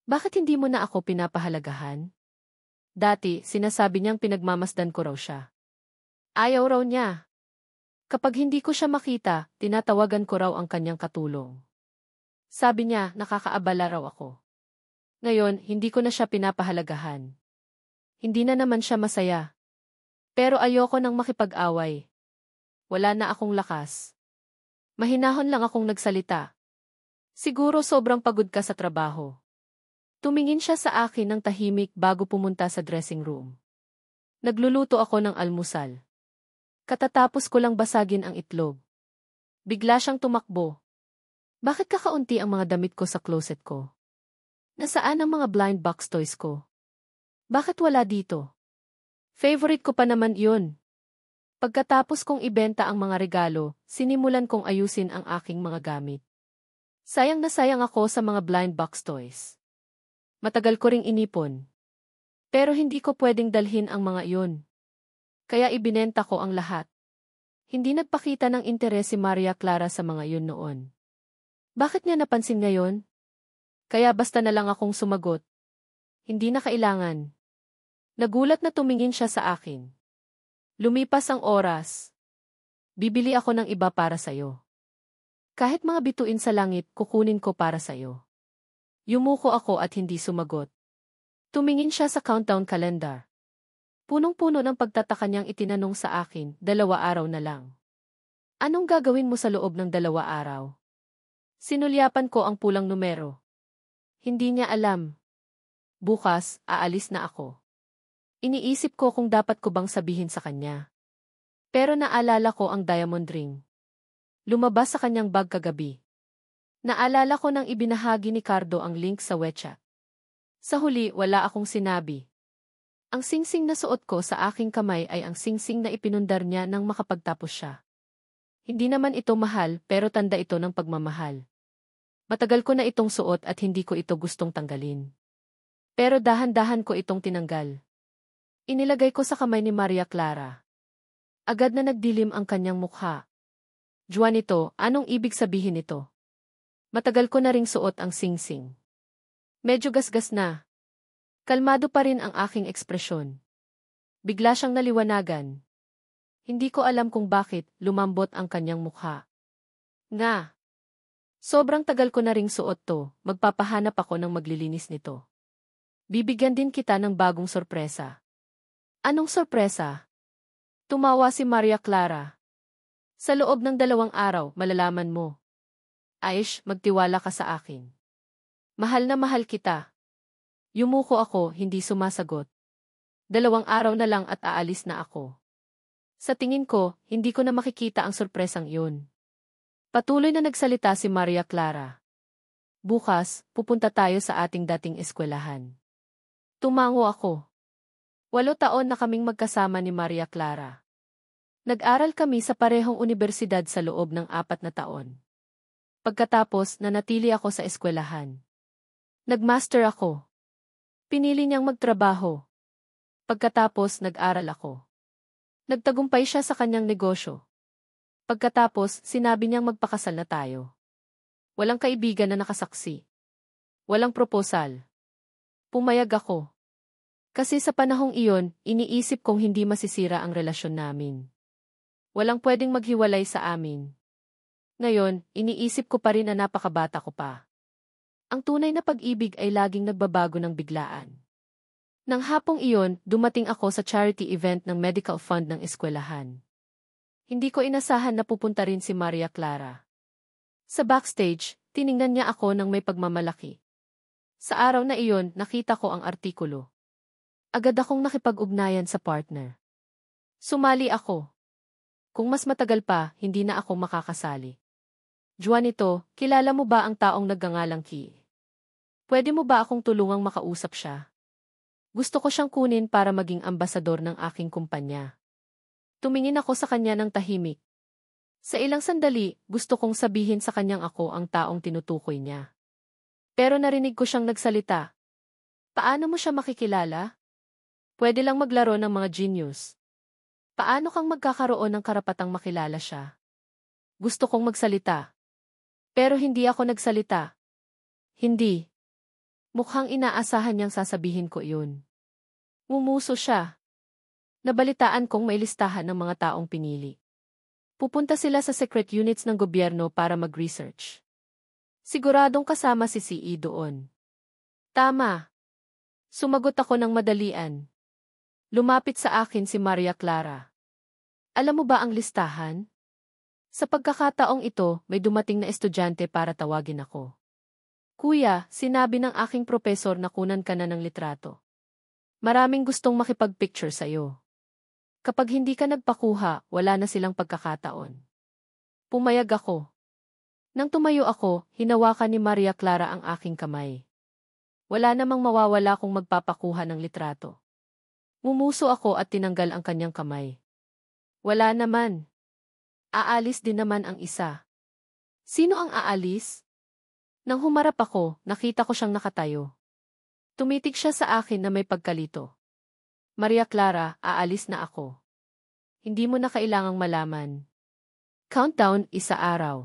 Bakit hindi mo na ako pinapahalagahan? Dati, sinasabi niyang pinagmamasdan ko raw siya. Ayaw raw niya. Kapag hindi ko siya makita, tinatawagan ko raw ang kanyang katulong. Sabi niya, nakakaabala raw ako. Ngayon, hindi ko na siya pinapahalagahan. Hindi na naman siya masaya. Pero ayoko nang makipag-away. Wala na akong lakas. Mahinahon lang akong nagsalita. Siguro sobrang pagod ka sa trabaho. Tumingin siya sa akin ng tahimik bago pumunta sa dressing room. Nagluluto ako ng almusal. Katatapos ko lang basagin ang itlog. Bigla siyang tumakbo. Bakit kakaunti ang mga damit ko sa closet ko? Nasaan ang mga blind box toys ko? Bakit wala dito? Favorite ko pa naman yun. Pagkatapos kong ibenta ang mga regalo, sinimulan kong ayusin ang aking mga gamit. Sayang na sayang ako sa mga blind box toys. Matagal ko ring inipon. Pero hindi ko pwedeng dalhin ang mga iyon. Kaya ibinenta ko ang lahat. Hindi nagpakita ng interes si Maria Clara sa mga iyon noon. Bakit niya napansin ngayon? Kaya basta na lang akong sumagot. Hindi na kailangan. Nagulat na tumingin siya sa akin. Lumipas ang oras. Bibili ako ng iba para sa'yo. Kahit mga bituin sa langit, kukunin ko para sa'yo. Yumuko ako at hindi sumagot. Tumingin siya sa countdown calendar. Punong-puno ng pagtataka niyang itinanong sa akin, 2 araw na lang. Anong gagawin mo sa loob ng 2 araw? Sinulyapan ko ang pulang numero. Hindi niya alam. Bukas, aalis na ako. Iniisip ko kung dapat ko bang sabihin sa kanya. Pero naalala ko ang diamond ring. Lumabas sa kanyang bag kagabi. Naalala ko nang ibinahagi ni Cardo ang link sa WeChat. Sa huli, wala akong sinabi. Ang singsing na suot ko sa aking kamay ay ang singsing na ipinundar niya nang makapagtapos siya. Hindi naman ito mahal, pero tanda ito ng pagmamahal. Matagal ko na itong suot at hindi ko ito gustong tanggalin. Pero dahan-dahan ko itong tinanggal. Inilagay ko sa kamay ni Maria Clara. Agad na nagdilim ang kanyang mukha. Juanito, anong ibig sabihin nito? Matagal ko na ring suot ang singsing. Medyo gasgas na. Kalmado pa rin ang aking ekspresyon. Bigla siyang naliwanagan. Hindi ko alam kung bakit lumambot ang kanyang mukha. Nga. Sobrang tagal ko na ring suot to, magpapahanap ako ng maglilinis nito. Bibigyan din kita ng bagong sorpresa. Anong sorpresa? Tumawa si Maria Clara. Sa loob ng 2 araw, malalaman mo. Aish, magtiwala ka sa akin. Mahal na mahal kita. Yumuko ako, hindi sumasagot. 2 araw na lang at aalis na ako. Sa tingin ko, hindi ko na makikita ang sorpresang iyon. Patuloy na nagsalita si Maria Clara. Bukas, pupunta tayo sa ating dating eskwelahan. Tumango ako. 8 taon na kaming magkasama ni Maria Clara. Nag-aral kami sa parehong unibersidad sa loob ng 4 na taon. Pagkatapos, nanatili ako sa eskwelahan. Nag-master ako. Pinili niyang magtrabaho. Pagkatapos, nag-aral ako. Nagtagumpay siya sa kanyang negosyo. Pagkatapos, sinabi niyang magpakasal na tayo. Walang kaibigan na nakasaksi. Walang proposal. Pumayag ako. Kasi sa panahong iyon, iniisip kong hindi masisira ang relasyon namin. Walang pwedeng maghiwalay sa amin. Ngayon, iniisip ko pa rin na napakabata ko pa. Ang tunay na pag-ibig ay laging nagbabago ng biglaan. Nang hapong iyon, dumating ako sa charity event ng medical fund ng eskwelahan. Hindi ko inasahan na pupunta rin si Maria Clara. Sa backstage, tiningnan niya ako ng may pagmamalaki. Sa araw na iyon, nakita ko ang artikulo. Agad akong nakipag-ugnayan sa partner. Sumali ako. Kung mas matagal pa, hindi na ako makakasali. Juanito, kilala mo ba ang taong nagngangalang Ki? Pwede mo ba akong tulungang makausap siya? Gusto ko siyang kunin para maging ambasador ng aking kumpanya. Tumingin ako sa kanya ng tahimik. Sa ilang sandali, gusto kong sabihin sa kanyang ako ang taong tinutukoy niya. Pero narinig ko siyang nagsalita. Paano mo siya makikilala? Pwede lang maglaro ng mga genius. Paano kang magkakaroon ng karapatang makilala siya? Gusto kong magsalita. Pero hindi ako nagsalita. Hindi. Mukhang inaasahan niyang sasabihin ko iyon. Ngumuso siya. Nabalitaan kong may listahan ng mga taong pinili. Pupunta sila sa secret units ng gobyerno para mag-research. Siguradong kasama si CE doon. Tama. Sumagot ako ng madalian. Lumapit sa akin si Maria Clara. Alam mo ba ang listahan? Sa pagkakataong ito, may dumating na estudyante para tawagin ako. Kuya, sinabi ng aking propesor na kunan ka na ng litrato. Maraming gustong makipag-picture sa'yo. Kapag hindi ka nagpakuha, wala na silang pagkakataon. Pumayag ako. Nang tumayo ako, hinawakan ni Maria Clara ang aking kamay. Wala namang mawawala kung magpapakuha ng litrato. Ngumuso ako at tinanggal ang kanyang kamay. Wala naman. Aalis din naman ang isa. Sino ang aalis? Nang humarap ako, nakita ko siyang nakatayo. Tumitig siya sa akin na may pagkalito. Maria Clara, aalis na ako. Hindi mo na kailangang malaman. Countdown, 1 araw.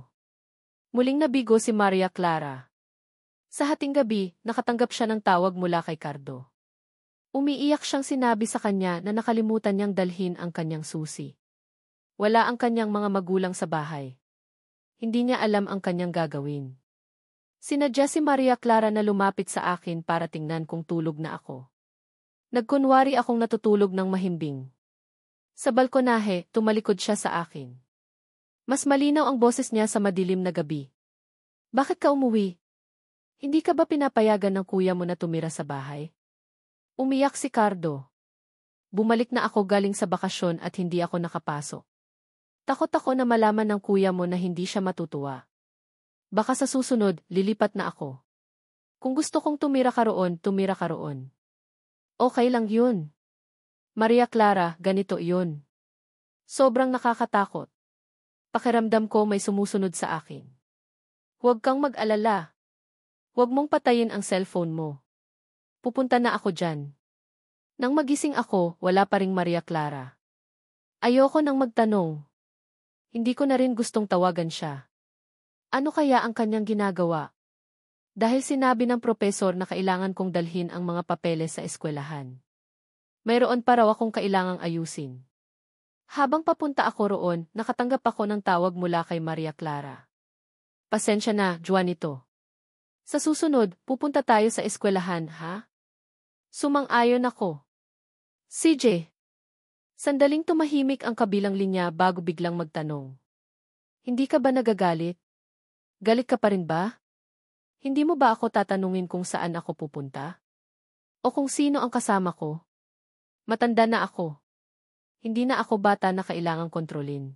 Muling nabigo si Maria Clara. Sa hating gabi, nakatanggap siya ng tawag mula kay Cardo. Umiiyak siyang sinabi sa kanya na nakalimutan niyang dalhin ang kanyang susi. Wala ang kanyang mga magulang sa bahay. Hindi niya alam ang kanyang gagawin. Sinadya si Maria Clara na lumapit sa akin para tingnan kung tulog na ako. Nagkunwari akong natutulog ng mahimbing. Sa balkonahe, tumalikod siya sa akin. Mas malinaw ang boses niya sa madilim na gabi. Bakit ka umuwi? Hindi ka ba pinapayagan ng kuya mo na tumira sa bahay? Umiyak si Cardo. Bumalik na ako galing sa bakasyon at hindi ako nakapasok. Takot ako na malaman ng kuya mo na hindi siya matutuwa. Baka sa susunod, lilipat na ako. Kung gusto kong tumira ka roon, tumira ka roon. Okay lang yun. Maria Clara, ganito yun. Sobrang nakakatakot. Pakiramdam ko may sumusunod sa akin. Huwag kang mag-alala. Huwag mong patayin ang cellphone mo. Pupunta na ako dyan. Nang magising ako, wala pa ring Maria Clara. Ayoko nang magtanong. Hindi ko na rin gustong tawagan siya. Ano kaya ang kanyang ginagawa? Dahil sinabi ng propesor na kailangan kong dalhin ang mga papeles sa eskwelahan. Mayroon pa raw akong kailangang ayusin. Habang papunta ako roon, nakatanggap ako ng tawag mula kay Maria Clara. Pasensya na, Juanito. Sa susunod, pupunta tayo sa eskwelahan, ha? Sumang-ayon ako. CJ. Sandaling tumahimik ang kabilang linya bago biglang magtanong. Hindi ka ba nagagalit? Galit ka pa rin ba? Hindi mo ba ako tatanungin kung saan ako pupunta? O kung sino ang kasama ko? Matanda na ako. Hindi na ako bata na kailangang kontrolin.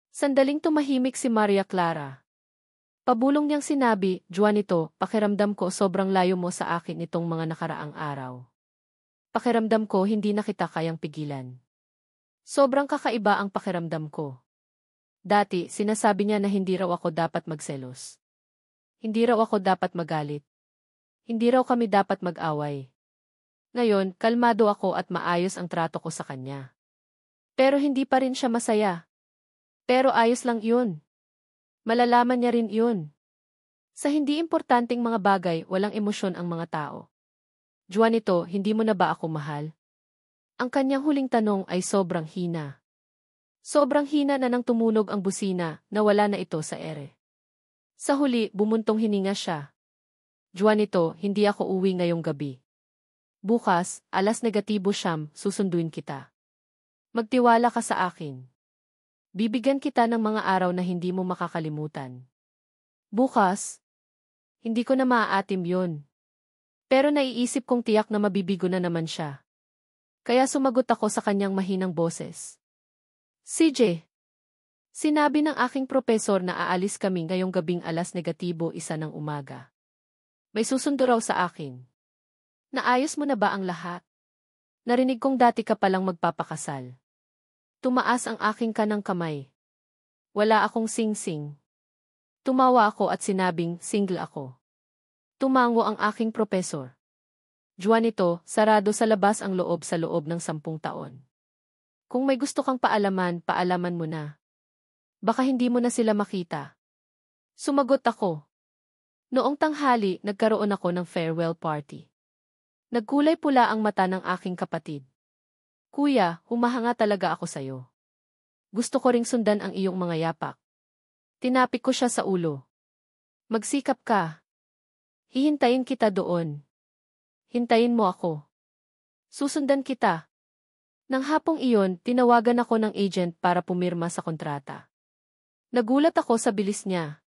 Sandaling tumahimik si Maria Clara. Pabulong niyang sinabi, Juanito, pakiramdam ko sobrang layo mo sa akin itong mga nakaraang araw. Pakiramdam ko hindi na kita kayang pigilan. Sobrang kakaiba ang pakiramdam ko. Dati, sinasabi niya na hindi raw ako dapat magselos. Hindi raw ako dapat magalit. Hindi raw kami dapat mag-away. Ngayon, kalmado ako at maayos ang trato ko sa kanya. Pero hindi pa rin siya masaya. Pero ayos lang yun. Malalaman niya rin yun. Sa hindi importanteng mga bagay, walang emosyon ang mga tao. Juanito, hindi mo na ba ako mahal? Ang kanyang huling tanong ay sobrang hina. Sobrang hina na nang tumunog ang busina na wala na ito sa ere. Sa huli, bumuntong hininga siya. Juanito, hindi ako uwi ngayong gabi. Bukas, 9:00, susunduin kita. Magtiwala ka sa akin. Bibigyan kita ng mga araw na hindi mo makakalimutan. Bukas? Hindi ko na maaatim yun. Pero naiisip kong tiyak na mabibigo na naman siya. Kaya sumagot ako sa kanyang mahinang boses. CJ, sinabi ng aking propesor na aalis kami ngayong gabing 1:00 ng umaga. May susundo raw sa akin. Naayos mo na ba ang lahat? Narinig kong dati ka palang magpapakasal. Tumaas ang aking kanang kamay. Wala akong sing-sing. Tumawa ako at sinabing single ako. Tumango ang aking propesor. Juanito, sarado sa labas ang loob sa loob ng 10 taon. Kung may gusto kang paalaman, paalaman mo na. Baka hindi mo na sila makita. Sumagot ako. Noong tanghali, nagkaroon ako ng farewell party. Nagkulay pula ang mata ng aking kapatid. Kuya, humahanga talaga ako sayo. Gusto ko ring sundan ang iyong mga yapak. Tinapik ko siya sa ulo. Magsikap ka. Hihintayin kita doon. Hintayin mo ako. Susundan kita. Nang hapong iyon, tinawagan ako ng agent para pumirma sa kontrata. Nagulat ako sa bilis niya.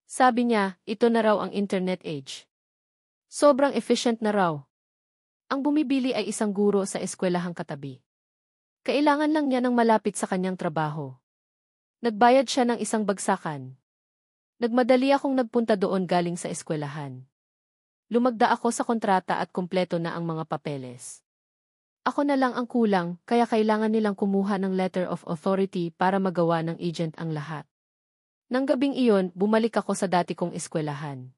Sabi niya, ito na raw ang internet age. Sobrang efficient na raw. Ang bumibili ay isang guro sa eskwelahang katabi. Kailangan lang niya ng malapit sa kanyang trabaho. Nagbayad siya ng isang bagsakan. Nagmadali akong nagpunta doon galing sa eskwelahan. Lumagda ako sa kontrata at kumpleto na ang mga papeles. Ako na lang ang kulang, kaya kailangan nilang kumuha ng letter of authority para magawa ng agent ang lahat. Nang gabing iyon, bumalik ako sa dati kong eskwelahan.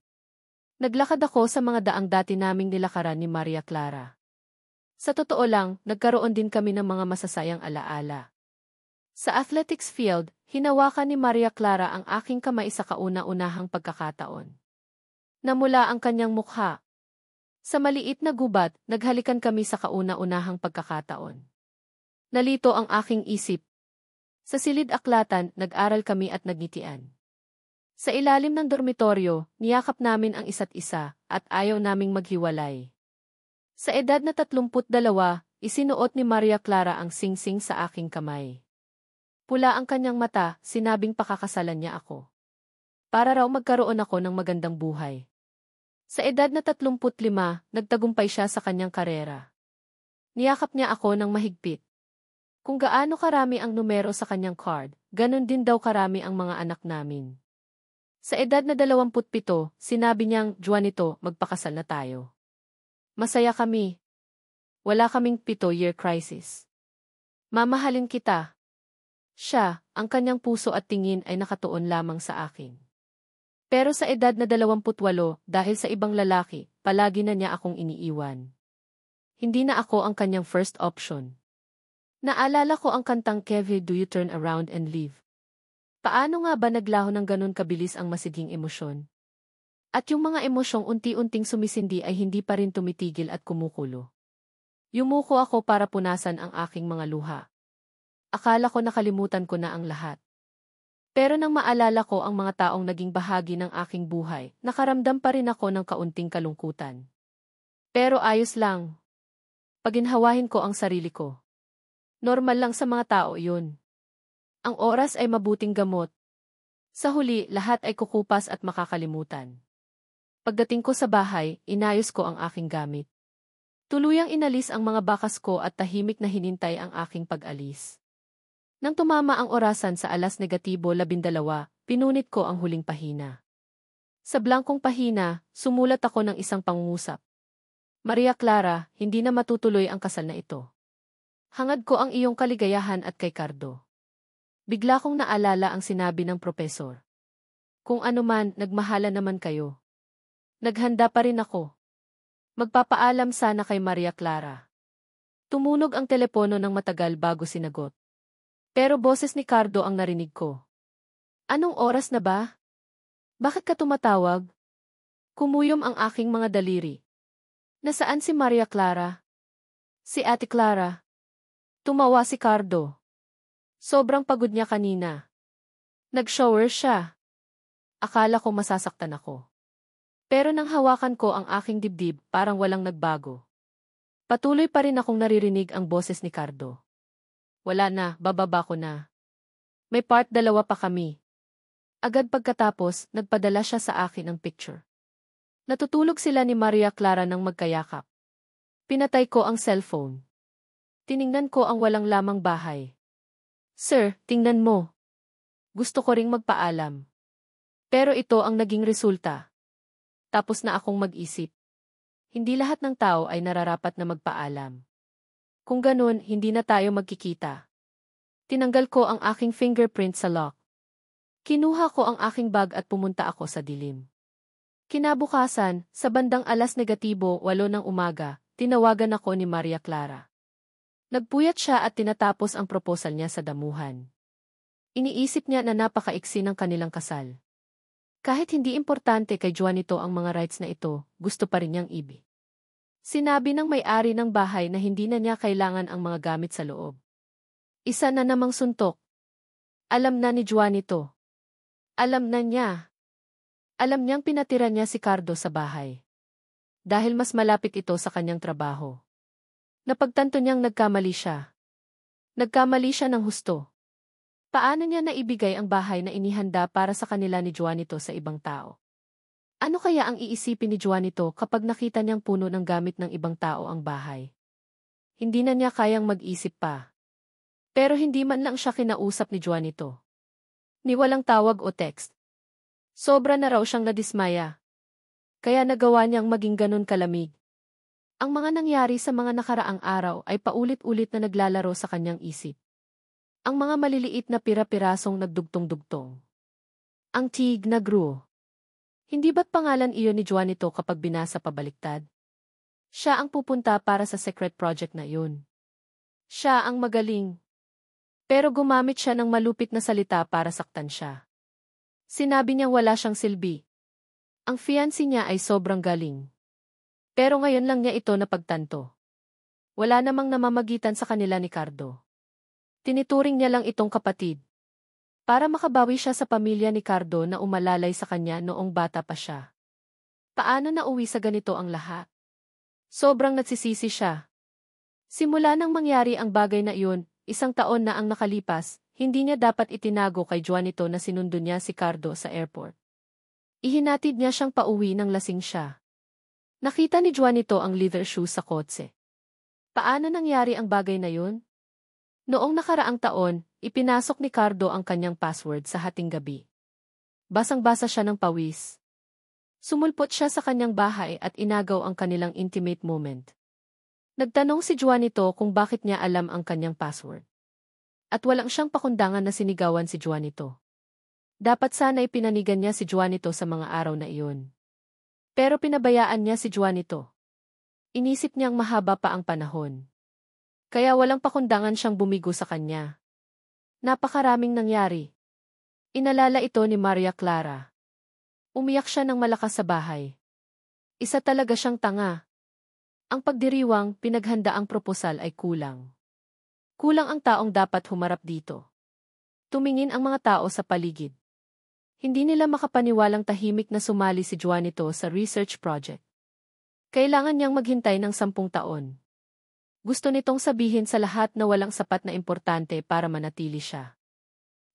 Naglakad ako sa mga daang dati naming nilakaran ni Maria Clara. Sa totoo lang, nagkaroon din kami ng mga masasayang alaala. Sa athletics field, hinawakan ni Maria Clara ang aking kamay sa kauna-unahang pagkakataon. Namula ang kanyang mukha. Sa maliit na gubat, naghalikan kami sa kauna-unahang pagkakataon. Nalito ang aking isip. Sa silid-aklatan, nag-aral kami at nagngitian. Sa ilalim ng dormitoryo, niyakap namin ang isa't isa, at ayaw naming maghiwalay. Sa edad na 32, isinuot ni Maria Clara ang singsing sa aking kamay. Pula ang kanyang mata, sinabing pakakasalan niya ako. Para raw magkaroon ako ng magandang buhay. Sa edad na 35, nagtagumpay siya sa kanyang karera. Niyakap niya ako ng mahigpit. Kung gaano karami ang numero sa kanyang card, ganun din daw karami ang mga anak namin. Sa edad na 27, sinabi niyang, Juanito, magpakasal na tayo. Masaya kami. Wala kaming 7-year crisis. Mamahalin kita. Siya, ang kanyang puso at tingin ay nakatuon lamang sa akin. Pero sa edad na 28, dahil sa ibang lalaki, palagi na niya akong iniiwan. Hindi na ako ang kanyang first option. Naalala ko ang kantang Kevin, Do You Turn Around and Leave? Paano nga ba naglaho ng ganun kabilis ang masiging emosyon? At yung mga emosyong unti-unting sumisindi ay hindi pa rin tumitigil at kumukulo. Yumuko ako para punasan ang aking mga luha. Akala ko nakalimutan ko na ang lahat. Pero nang maalala ko ang mga taong naging bahagi ng aking buhay, nakaramdam pa rin ako ng kaunting kalungkutan. Pero ayos lang. Paginhawahin ko ang sarili ko. Normal lang sa mga tao yun. Ang oras ay mabuting gamot. Sa huli, lahat ay kukupas at makakalimutan. Pagdating ko sa bahay, inayos ko ang aking gamit. Tuluyang inalis ang mga bakas ko at tahimik na hinintay ang aking pag-alis. Nang tumama ang orasan sa 12:12, pinunit ko ang huling pahina. Sa blangkong pahina, sumulat ako ng isang pangungusap. Maria Clara, hindi na matutuloy ang kasal na ito. Hangad ko ang iyong kaligayahan at kay Cardo. Bigla kong naalala ang sinabi ng propesor. Kung ano man, nagmahala naman kayo. Naghanda pa rin ako. Magpapaalam sana kay Maria Clara. Tumunog ang telepono ng matagal bago sinagot. Pero boses ni Cardo ang narinig ko. Anong oras na ba? Bakit ka tumatawag? Kumuyom ang aking mga daliri. Nasaan si Maria Clara? Si Ate Clara. Tumawa si Cardo. Sobrang pagod niya kanina. Nag-shower siya. Akala ko masasaktan ako. Pero nang hawakan ko ang aking dibdib, parang walang nagbago. Patuloy pa rin akong naririnig ang boses ni Cardo. Wala na, bababa ko na. May part 2 pa kami. Agad pagkatapos, nagpadala siya sa akin ng picture. Natutulog sila ni Maria Clara nang magkayakap. Pinatay ko ang cellphone. Tiningnan ko ang walang lamang bahay. Sir, tingnan mo. Gusto ko ring magpaalam. Pero ito ang naging resulta. Tapos na akong mag-isip. Hindi lahat ng tao ay nararapat na magpaalam. Kung ganun, hindi na tayo magkikita. Tinanggal ko ang aking fingerprint sa lock. Kinuha ko ang aking bag at pumunta ako sa dilim. Kinabukasan, sa bandang 8:08 ng umaga, tinawagan ako ni Maria Clara. Nagpuyat siya at tinatapos ang proposal niya sa damuhan. Iniisip niya na napakaiksi ng kanilang kasal. Kahit hindi importante kay Juanito ang mga rights na ito, gusto pa rin niyang ibig. Sinabi ng may-ari ng bahay na hindi na niya kailangan ang mga gamit sa loob. Isa na namang suntok. Alam na ni Juanito. Alam na niya. Alam niyang pinatira niya si Cardo sa bahay. Dahil mas malapit ito sa kanyang trabaho. Napagtanto niyang nagkamali siya. Nagkamali siya ng husto. Paano niya naibigay ang bahay na inihanda para sa kanila ni Juanito sa ibang tao? Ano kaya ang iisipin ni Juanito kapag nakita niyang puno ng gamit ng ibang tao ang bahay? Hindi na niya kayang mag-isip pa. Pero hindi man lang siya kinausap ni Juanito. Ni walang tawag o text. Sobra na raw siyang nadismaya. Kaya nagawa niyang maging ganun kalamig. Ang mga nangyari sa mga nakaraang araw ay paulit-ulit na naglalaro sa kanyang isip. Ang mga maliliit na pira-pirasong nagdugtong-dugtong. Ang tig na gruo. Hindi ba't pangalan iyon ni Juanito kapag binasa pabaliktad? Siya ang pupunta para sa secret project na iyon. Siya ang magaling. Pero gumamit siya ng malupit na salita para saktan siya. Sinabi niyang wala siyang silbi. Ang fiancé niya ay sobrang galing. Pero ngayon lang niya ito napagtanto. Wala namang namamagitan sa kanila ni Cardo. Tinituring niya lang itong kapatid. Para makabawi siya sa pamilya ni Cardo na umalalay sa kanya noong bata pa siya. Paano nauwi sa ganito ang lahat? Sobrang nagsisisi siya. Simula nang mangyari ang bagay na iyon, 1 taon na ang nakalipas, hindi niya dapat itinago kay Juanito na sinundo niya si Cardo sa airport. Ihinatid niya siyang pauwi nang lasing siya. Nakita ni Juanito ang leather shoes sa kotse. Paano nangyari ang bagay na yun? Noong nakaraang taon, ipinasok ni Cardo ang kanyang password sa hating gabi. Basang-basa siya ng pawis. Sumulpot siya sa kanyang bahay at inagaw ang kanilang intimate moment. Nagtanong si Juanito kung bakit niya alam ang kanyang password. At walang siyang pakundangan na sinigawan si Juanito. Dapat sana ipinanigan niya si Juanito sa mga araw na iyon. Pero pinabayaan niya si Juanito. Inisip niyang mahaba pa ang panahon. Kaya walang pakundangan siyang bumigo sa kanya. Napakaraming nangyari. Inalala ito ni Maria Clara. Umiyak siya ng malakas sa bahay. Isa talaga siyang tanga. Ang pagdiriwang pinaghandaang proposal ay kulang. Kulang ang taong dapat humarap dito. Tumingin ang mga tao sa paligid. Hindi nila makapaniwalang tahimik na sumali si Juanito sa research project. Kailangan niyang maghintay ng 10 taon. Gusto nitong sabihin sa lahat na walang sapat na importante para manatili siya.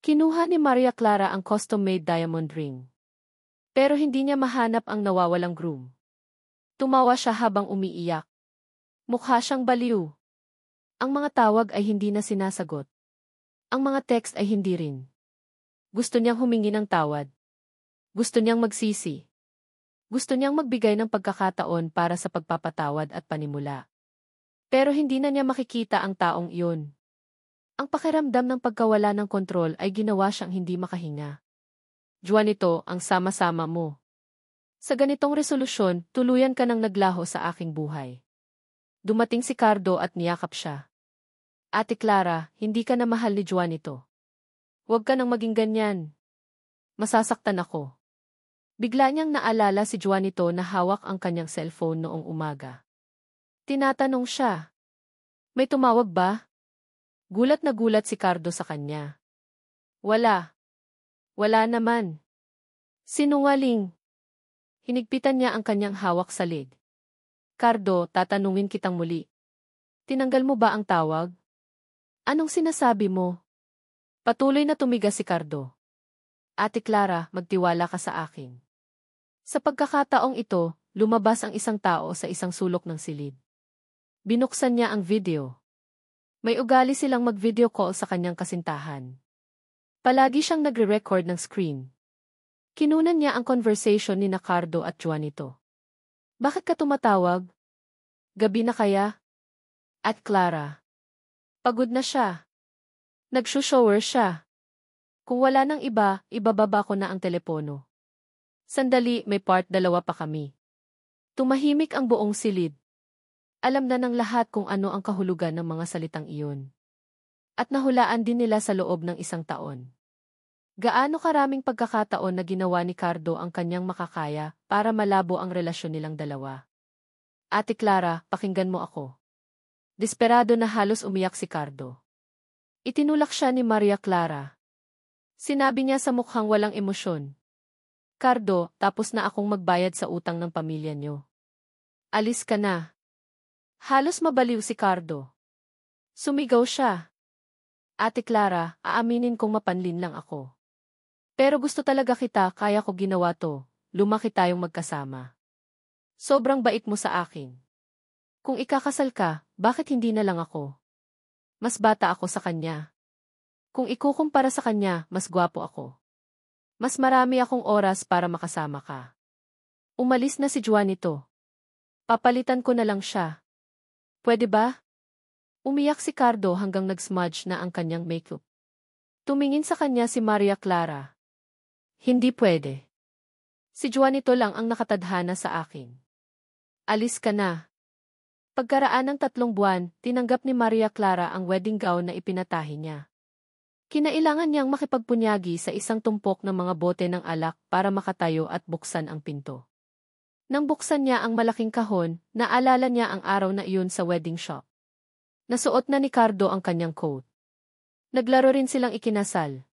Kinuha ni Maria Clara ang custom-made diamond ring. Pero hindi niya mahanap ang nawawalang groom. Tumawa siya habang umiiyak. Mukha siyang baliw. Ang mga tawag ay hindi na sinasagot. Ang mga text ay hindi rin. Gusto niyang humingi ng tawad. Gusto niyang magsisi. Gusto niyang magbigay ng pagkakataon para sa pagpapatawad at panimula. Pero hindi na niya makikita ang taong iyon. Ang pakiramdam ng pagkawala ng kontrol ay ginawa siyang hindi makahinga. Juanito, ang sama-sama mo. Sa ganitong resolusyon, tuluyan ka nang naglaho sa aking buhay. Dumating si Cardo at niyakap siya. Ate Clara, hindi ka na mahal ni Juanito. Huwag ka nang maging ganyan. Masasaktan ako. Bigla niyang naalala si Juanito na hawak ang kanyang cellphone noong umaga. Tinatanong siya. May tumawag ba? Gulat na gulat si Cardo sa kanya. Wala. Wala naman. Sinungaling. Hinigpitan niya ang kanyang hawak sa lid. Cardo, tatanungin kitang muli. Tinanggal mo ba ang tawag? Anong sinasabi mo? Patuloy na tumigas si Cardo. Ate Clara, magtiwala ka sa akin. Sa pagkakataong ito, lumabas ang isang tao sa isang sulok ng silid. Binuksan niya ang video. May ugali silang mag-video call sa kanyang kasintahan. Palagi siyang nagre-record ng screen. Kinunan niya ang conversation ni Cardo at Juanito. Bakit ka tumatawag? Gabi na kaya? At Clara. Pagod na siya. Nagsushower siya. Kung wala nang iba, ibababa ko na ang telepono. Sandali, may part 2 pa kami. Tumahimik ang buong silid. Alam na ng lahat kung ano ang kahulugan ng mga salitang iyon. At nahulaan din nila sa loob ng 1 taon. Gaano karaming pagkakataon na ginawa ni Cardo ang kanyang makakaya para malabo ang relasyon nilang dalawa. Ate Clara, pakinggan mo ako. Desperado na halos umiyak si Cardo. Itinulak siya ni Maria Clara. Sinabi niya sa mukhang walang emosyon. Cardo, tapos na akong magbayad sa utang ng pamilya niyo. Alis ka na. Halos mabaliw si Cardo. Sumigaw siya. Ate Clara, aaminin kong mapanlin lang ako. Pero gusto talaga kita, kaya ko ginawa to. Lumaki tayong magkasama. Sobrang bait mo sa akin. Kung ikakasal ka, bakit hindi na lang ako? Mas bata ako sa kanya. Kung ikukumpara sa kanya, mas gwapo ako. Mas marami akong oras para makasama ka. Umalis na si Juanito. Papalitan ko na lang siya. Pwede ba? Umiyak si Cardo hanggang nag-smudge na ang kanyang makeup. Tumingin sa kanya si Maria Clara. Hindi pwede. Si Juanito lang ang nakatadhana sa akin. Alis ka na. Pagkaraan ng 3 buwan, tinanggap ni Maria Clara ang wedding gown na ipinatahi niya. Kinailangan niyang makipagpunyagi sa isang tumpok ng mga bote ng alak para makatayo at buksan ang pinto. Nang buksan niya ang malaking kahon, naalala niya ang araw na iyon sa wedding shop. Nasuot na ni Cardo ang kanyang coat. Naglaro rin silang ikinasal.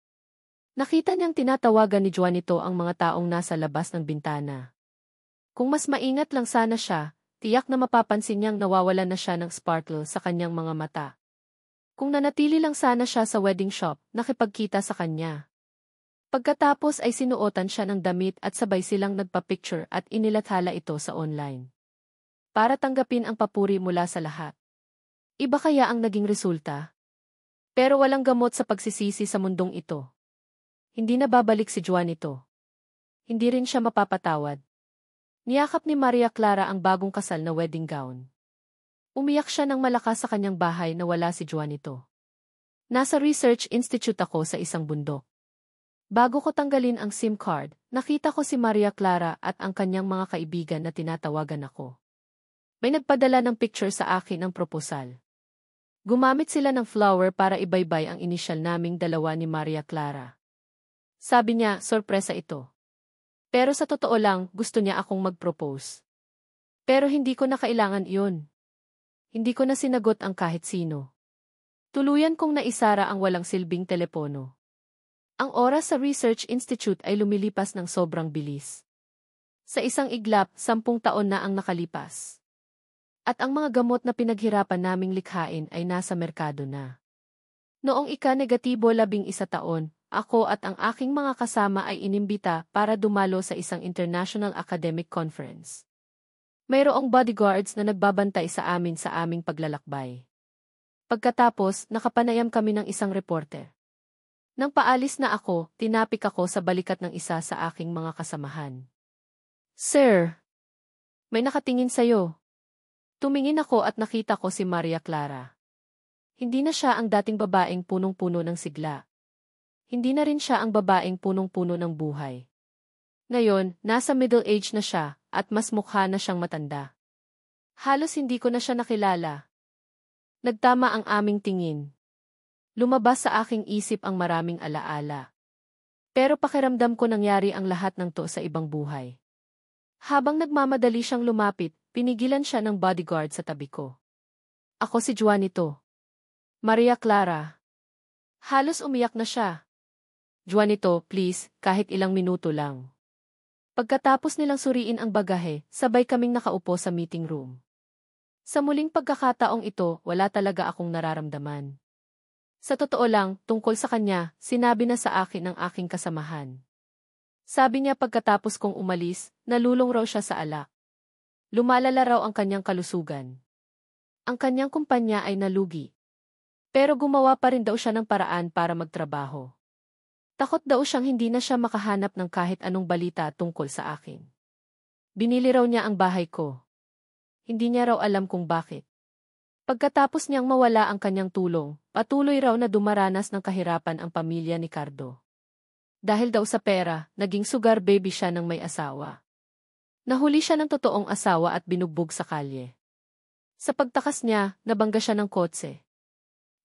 Nakita niyang tinatawagan ni Juanito ang mga taong nasa labas ng bintana. Kung mas maingat lang sana siya, tiyak na mapapansin niyang nawawalan na siya ng sparkle sa kanyang mga mata. Kung nanatili lang sana siya sa wedding shop, nakipagkita sa kanya. Pagkatapos ay sinuotan siya ng damit at sabay silang nagpa-picture at inilathala ito sa online. Para tanggapin ang papuri mula sa lahat. Iba kaya ang naging resulta? Pero walang gamot sa pagsisisi sa mundong ito. Hindi na babalik si Juanito. Hindi rin siya mapapatawad. Niyakap ni Maria Clara ang bagong kasal na wedding gown. Umiyak siya ng malakas sa kanyang bahay na wala si Juanito. Nasa research institute ako sa isang bundok. Bago ko tanggalin ang SIM card, nakita ko si Maria Clara at ang kanyang mga kaibigan na tinatawagan ako. May nagpadala ng picture sa akin ng proposal. Gumamit sila ng flower para ibaybay ang inisyal naming dalawa ni Maria Clara. Sabi niya, sorpresa ito. Pero sa totoo lang, gusto niya akong mag-propose. Pero hindi ko na kailangan iyon. Hindi ko na sinagot ang kahit sino. Tuluyan kong naisara ang walang silbing telepono. Ang oras sa Research Institute ay lumilipas ng sobrang bilis. Sa isang iglap, 10 taon na ang nakalipas. At ang mga gamot na pinaghirapan naming likhain ay nasa merkado na. Noong ika-negatibo 11 taon, ako at ang aking mga kasama ay inimbita para dumalo sa isang international academic conference. Mayroong bodyguards na nagbabantay sa aming paglalakbay. Pagkatapos, nakapanayam kami ng isang reporter. Nang paalis na ako, tinapik ako sa balikat ng isa sa aking mga kasamahan. Sir, may nakatingin sa'yo. Tumingin ako at nakita ko si Maria Clara. Hindi na siya ang dating babaeng punong-puno ng sigla. Hindi na rin siya ang babaeng punong-puno ng buhay. Ngayon, nasa middle age na siya at mas mukha na siyang matanda. Halos hindi ko na siya nakilala. Nagtama ang aming tingin. Lumabas sa aking isip ang maraming alaala. Pero pakiramdam ko nangyari ang lahat ng to sa ibang buhay. Habang nagmamadali siyang lumapit, pinigilan siya ng bodyguard sa tabi ko. Ako si Juanito. Maria Clara. Halos umiyak na siya. Juanito, please, kahit ilang minuto lang. Pagkatapos nilang suriin ang bagahe, sabay kaming nakaupo sa meeting room. Sa muling pagkakataong ito, wala talaga akong nararamdaman. Sa totoo lang, tungkol sa kanya, sinabi na sa akin ng aking kasamahan. Sabi niya pagkatapos kong umalis, nalulong raw siya sa alak. Lumalala raw ang kanyang kalusugan. Ang kanyang kumpanya ay nalugi. Pero gumawa pa rin daw siya ng paraan para magtrabaho. Takot daw siyang hindi na siya makahanap ng kahit anong balita tungkol sa akin. Binili raw niya ang bahay ko. Hindi niya raw alam kung bakit. Pagkatapos niyang mawala ang kanyang tulong, patuloy raw na dumaranas ng kahirapan ang pamilya ni Cardo. Dahil daw sa pera, naging sugar baby siya ng may asawa. Nahuli siya ng totoong asawa at binugbog sa kalye. Sa pagtakas niya, nabangga siya ng kotse.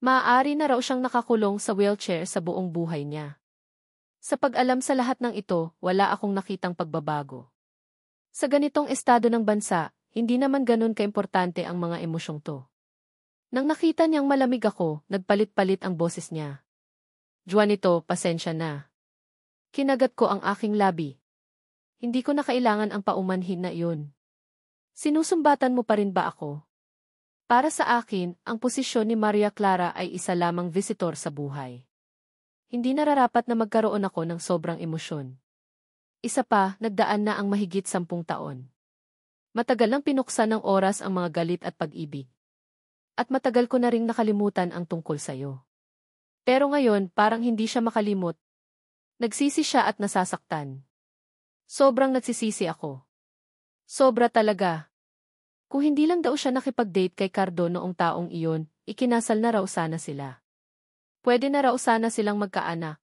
Maaari na raw siyang nakakulong sa wheelchair sa buong buhay niya. Sa pag-alam sa lahat ng ito, wala akong nakitang pagbabago. Sa ganitong estado ng bansa, hindi naman ganun kaimportante ang mga emosyong to. Nang nakita niyang malamig ako, nagpalit-palit ang boses niya. Juanito, pasensya na. Kinagat ko ang aking labi. Hindi ko na kailangan ang paumanhin na iyon. Sinusumbatan mo pa rin ba ako? Para sa akin, ang posisyon ni Maria Clara ay isa lamang visitor sa buhay. Hindi nararapat na magkaroon ako ng sobrang emosyon. Isa pa, nagdaan na ang mahigit 10 taon. Matagal nang pinuksan ng oras ang mga galit at pag-ibig. At matagal ko na ring nakalimutan ang tungkol sa'yo. Pero ngayon, parang hindi siya makalimot. Nagsisi siya at nasasaktan. Sobrang nagsisisi ako. Sobra talaga. Kung hindi lang daw siya nakipag-date kay Cardo noong taong iyon, ikinasal na raw sana sila. Pwede na raw sana silang magkaanak.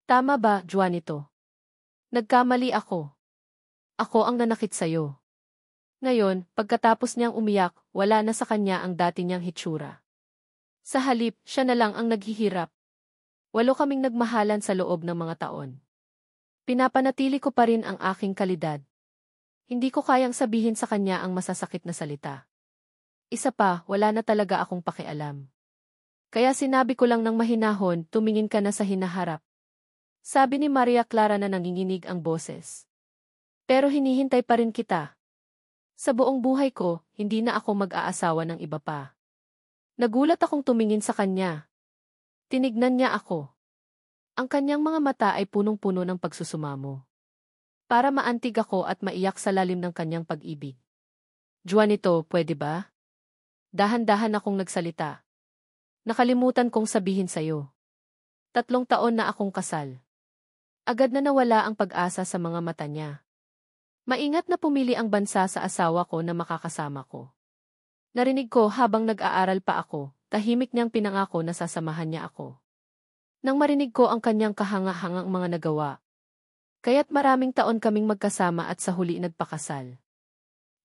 Tama ba, Juanito? Nagkamali ako. Ako ang nanakit sa'yo. Ngayon, pagkatapos niyang umiyak, wala na sa kanya ang dati niyang hitsura. Sa halip, siya na lang ang naghihirap. 8 kaming nagmahalan sa loob ng mga taon. Pinapanatili ko pa rin ang aking kalidad. Hindi ko kayang sabihin sa kanya ang masasakit na salita. Isa pa, wala na talaga akong pakialam. Kaya sinabi ko lang ng mahinahon, tumingin ka na sa hinaharap. Sabi ni Maria Clara na nanginginig ang boses. Pero hinihintay pa rin kita. Sa buong buhay ko, hindi na ako mag-aasawa ng iba pa. Nagulat akong tumingin sa kanya. Tinignan niya ako. Ang kanyang mga mata ay punong-puno ng pagsusumamo. Para maantig ako at maiyak sa lalim ng kanyang pag-ibig. Juanito, pwede ba? Dahan-dahan akong nagsalita. Nakalimutan kong sabihin sa'yo. 3 taon na akong kasal. Agad na nawala ang pag-asa sa mga mata niya. Maingat na pumili ang bansa sa asawa ko na makakasama ko. Narinig ko habang nag-aaral pa ako, tahimik niyang pinangako na sasamahan niya ako. Nang marinig ko ang kanyang kahanga-hangang mga nagawa. Kaya't maraming taon kaming magkasama at sa huli nagpakasal.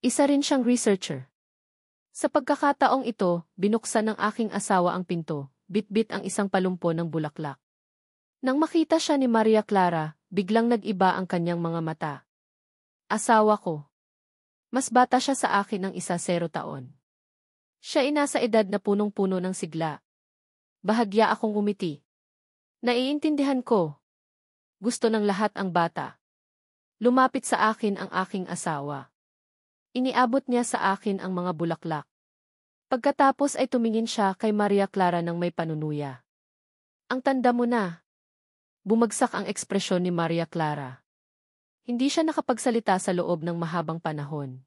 Isa rin siyang researcher. Sa pagkakataong ito, binuksan ng aking asawa ang pinto, bit-bit ang isang palumpo ng bulaklak. Nang makita siya ni Maria Clara, biglang nag-iba ang kanyang mga mata. Asawa ko. Mas bata siya sa akin ng 10 taon. Siya ay nasa edad na punong-puno ng sigla. Bahagya akong umiti. Naiintindihan ko. Gusto ng lahat ang bata. Lumapit sa akin ang aking asawa. Iniabot niya sa akin ang mga bulaklak. Pagkatapos ay tumingin siya kay Maria Clara ng may panunuya. Ang tanda mo na. Bumagsak ang ekspresyon ni Maria Clara. Hindi siya nakapagsalita sa loob ng mahabang panahon.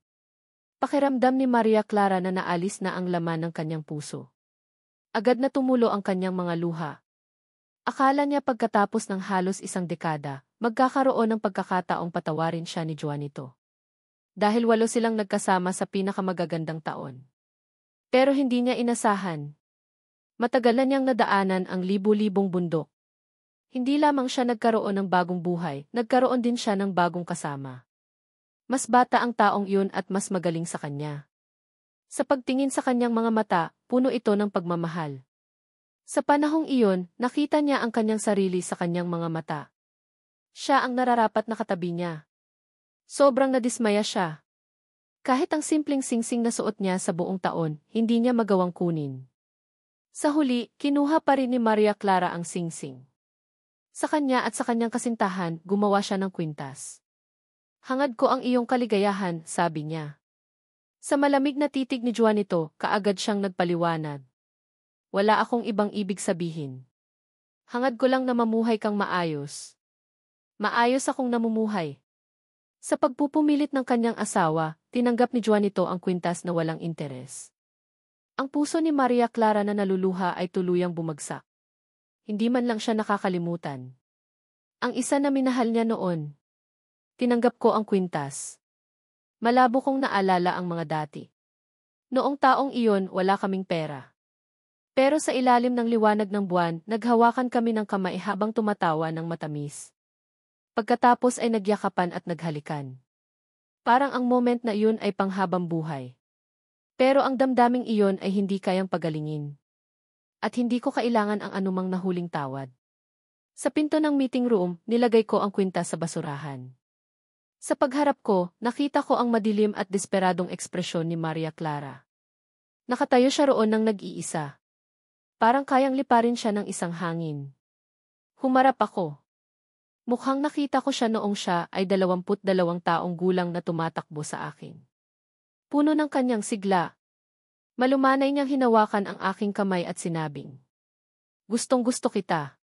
Pakiramdam ni Maria Clara na naalis na ang laman ng kanyang puso. Agad na tumulo ang kanyang mga luha. Akala niya pagkatapos ng halos 1 dekada, magkakaroon ng pagkakataong patawarin siya ni Juanito. dahil 8 silang nagkasama sa pinakamagagandang taon. Pero hindi niya inasahan. Matagal na niyang nadaanan ang libu-libong bundok. Hindi lamang siya nagkaroon ng bagong buhay, nagkaroon din siya ng bagong kasama. Mas bata ang taong iyon at mas magaling sa kanya. Sa pagtingin sa kanyang mga mata, puno ito ng pagmamahal. Sa panahong iyon, nakita niya ang kanyang sarili sa kanyang mga mata. Siya ang nararapat na katabi niya. Sobrang nadismaya siya. Kahit ang simpleng singsing na suot niya sa buong taon, hindi niya magawang kunin. Sa huli, kinuha pa rin ni Maria Clara ang singsing. Sa kanya at sa kanyang kasintahan, gumawa siya ng kwintas. Hangad ko ang iyong kaligayahan, sabi niya. Sa malamig na titig ni Juanito, kaagad siyang nagpaliwanag. Wala akong ibang ibig sabihin. Hangad ko lang na mamuhay kang maayos. Maayos akong namumuhay. Sa pagpupumilit ng kanyang asawa, tinanggap ni Juanito ang kwintas na walang interes. Ang puso ni Maria Clara na naluluha ay tuluyang bumagsak. Hindi man lang siya nakakalimutan. Ang isa na minahal niya noon. Tinanggap ko ang kwintas. Malabo kong naalala ang mga dati. Noong taong iyon, wala kaming pera. Pero sa ilalim ng liwanag ng buwan, naghawakan kami ng kamay habang tumatawa ng matamis. Pagkatapos ay nagyakapan at naghalikan. Parang ang moment na iyon ay panghabang buhay. Pero ang damdaming iyon ay hindi kayang pagalingin. At hindi ko kailangan ang anumang nahuling tawad. Sa pinto ng meeting room, nilagay ko ang kwintas sa basurahan. Sa pagharap ko, nakita ko ang madilim at desperadong ekspresyon ni Maria Clara. Nakatayo siya roon ng nag-iisa. Parang kayang liparin siya ng isang hangin. Humarap ako. Mukhang nakita ko siya noong siya ay 22 taong gulang na tumatakbo sa akin. Puno ng kanyang sigla. Malumanay niyang hinawakan ang aking kamay at sinabing, "Gustong-gusto kita."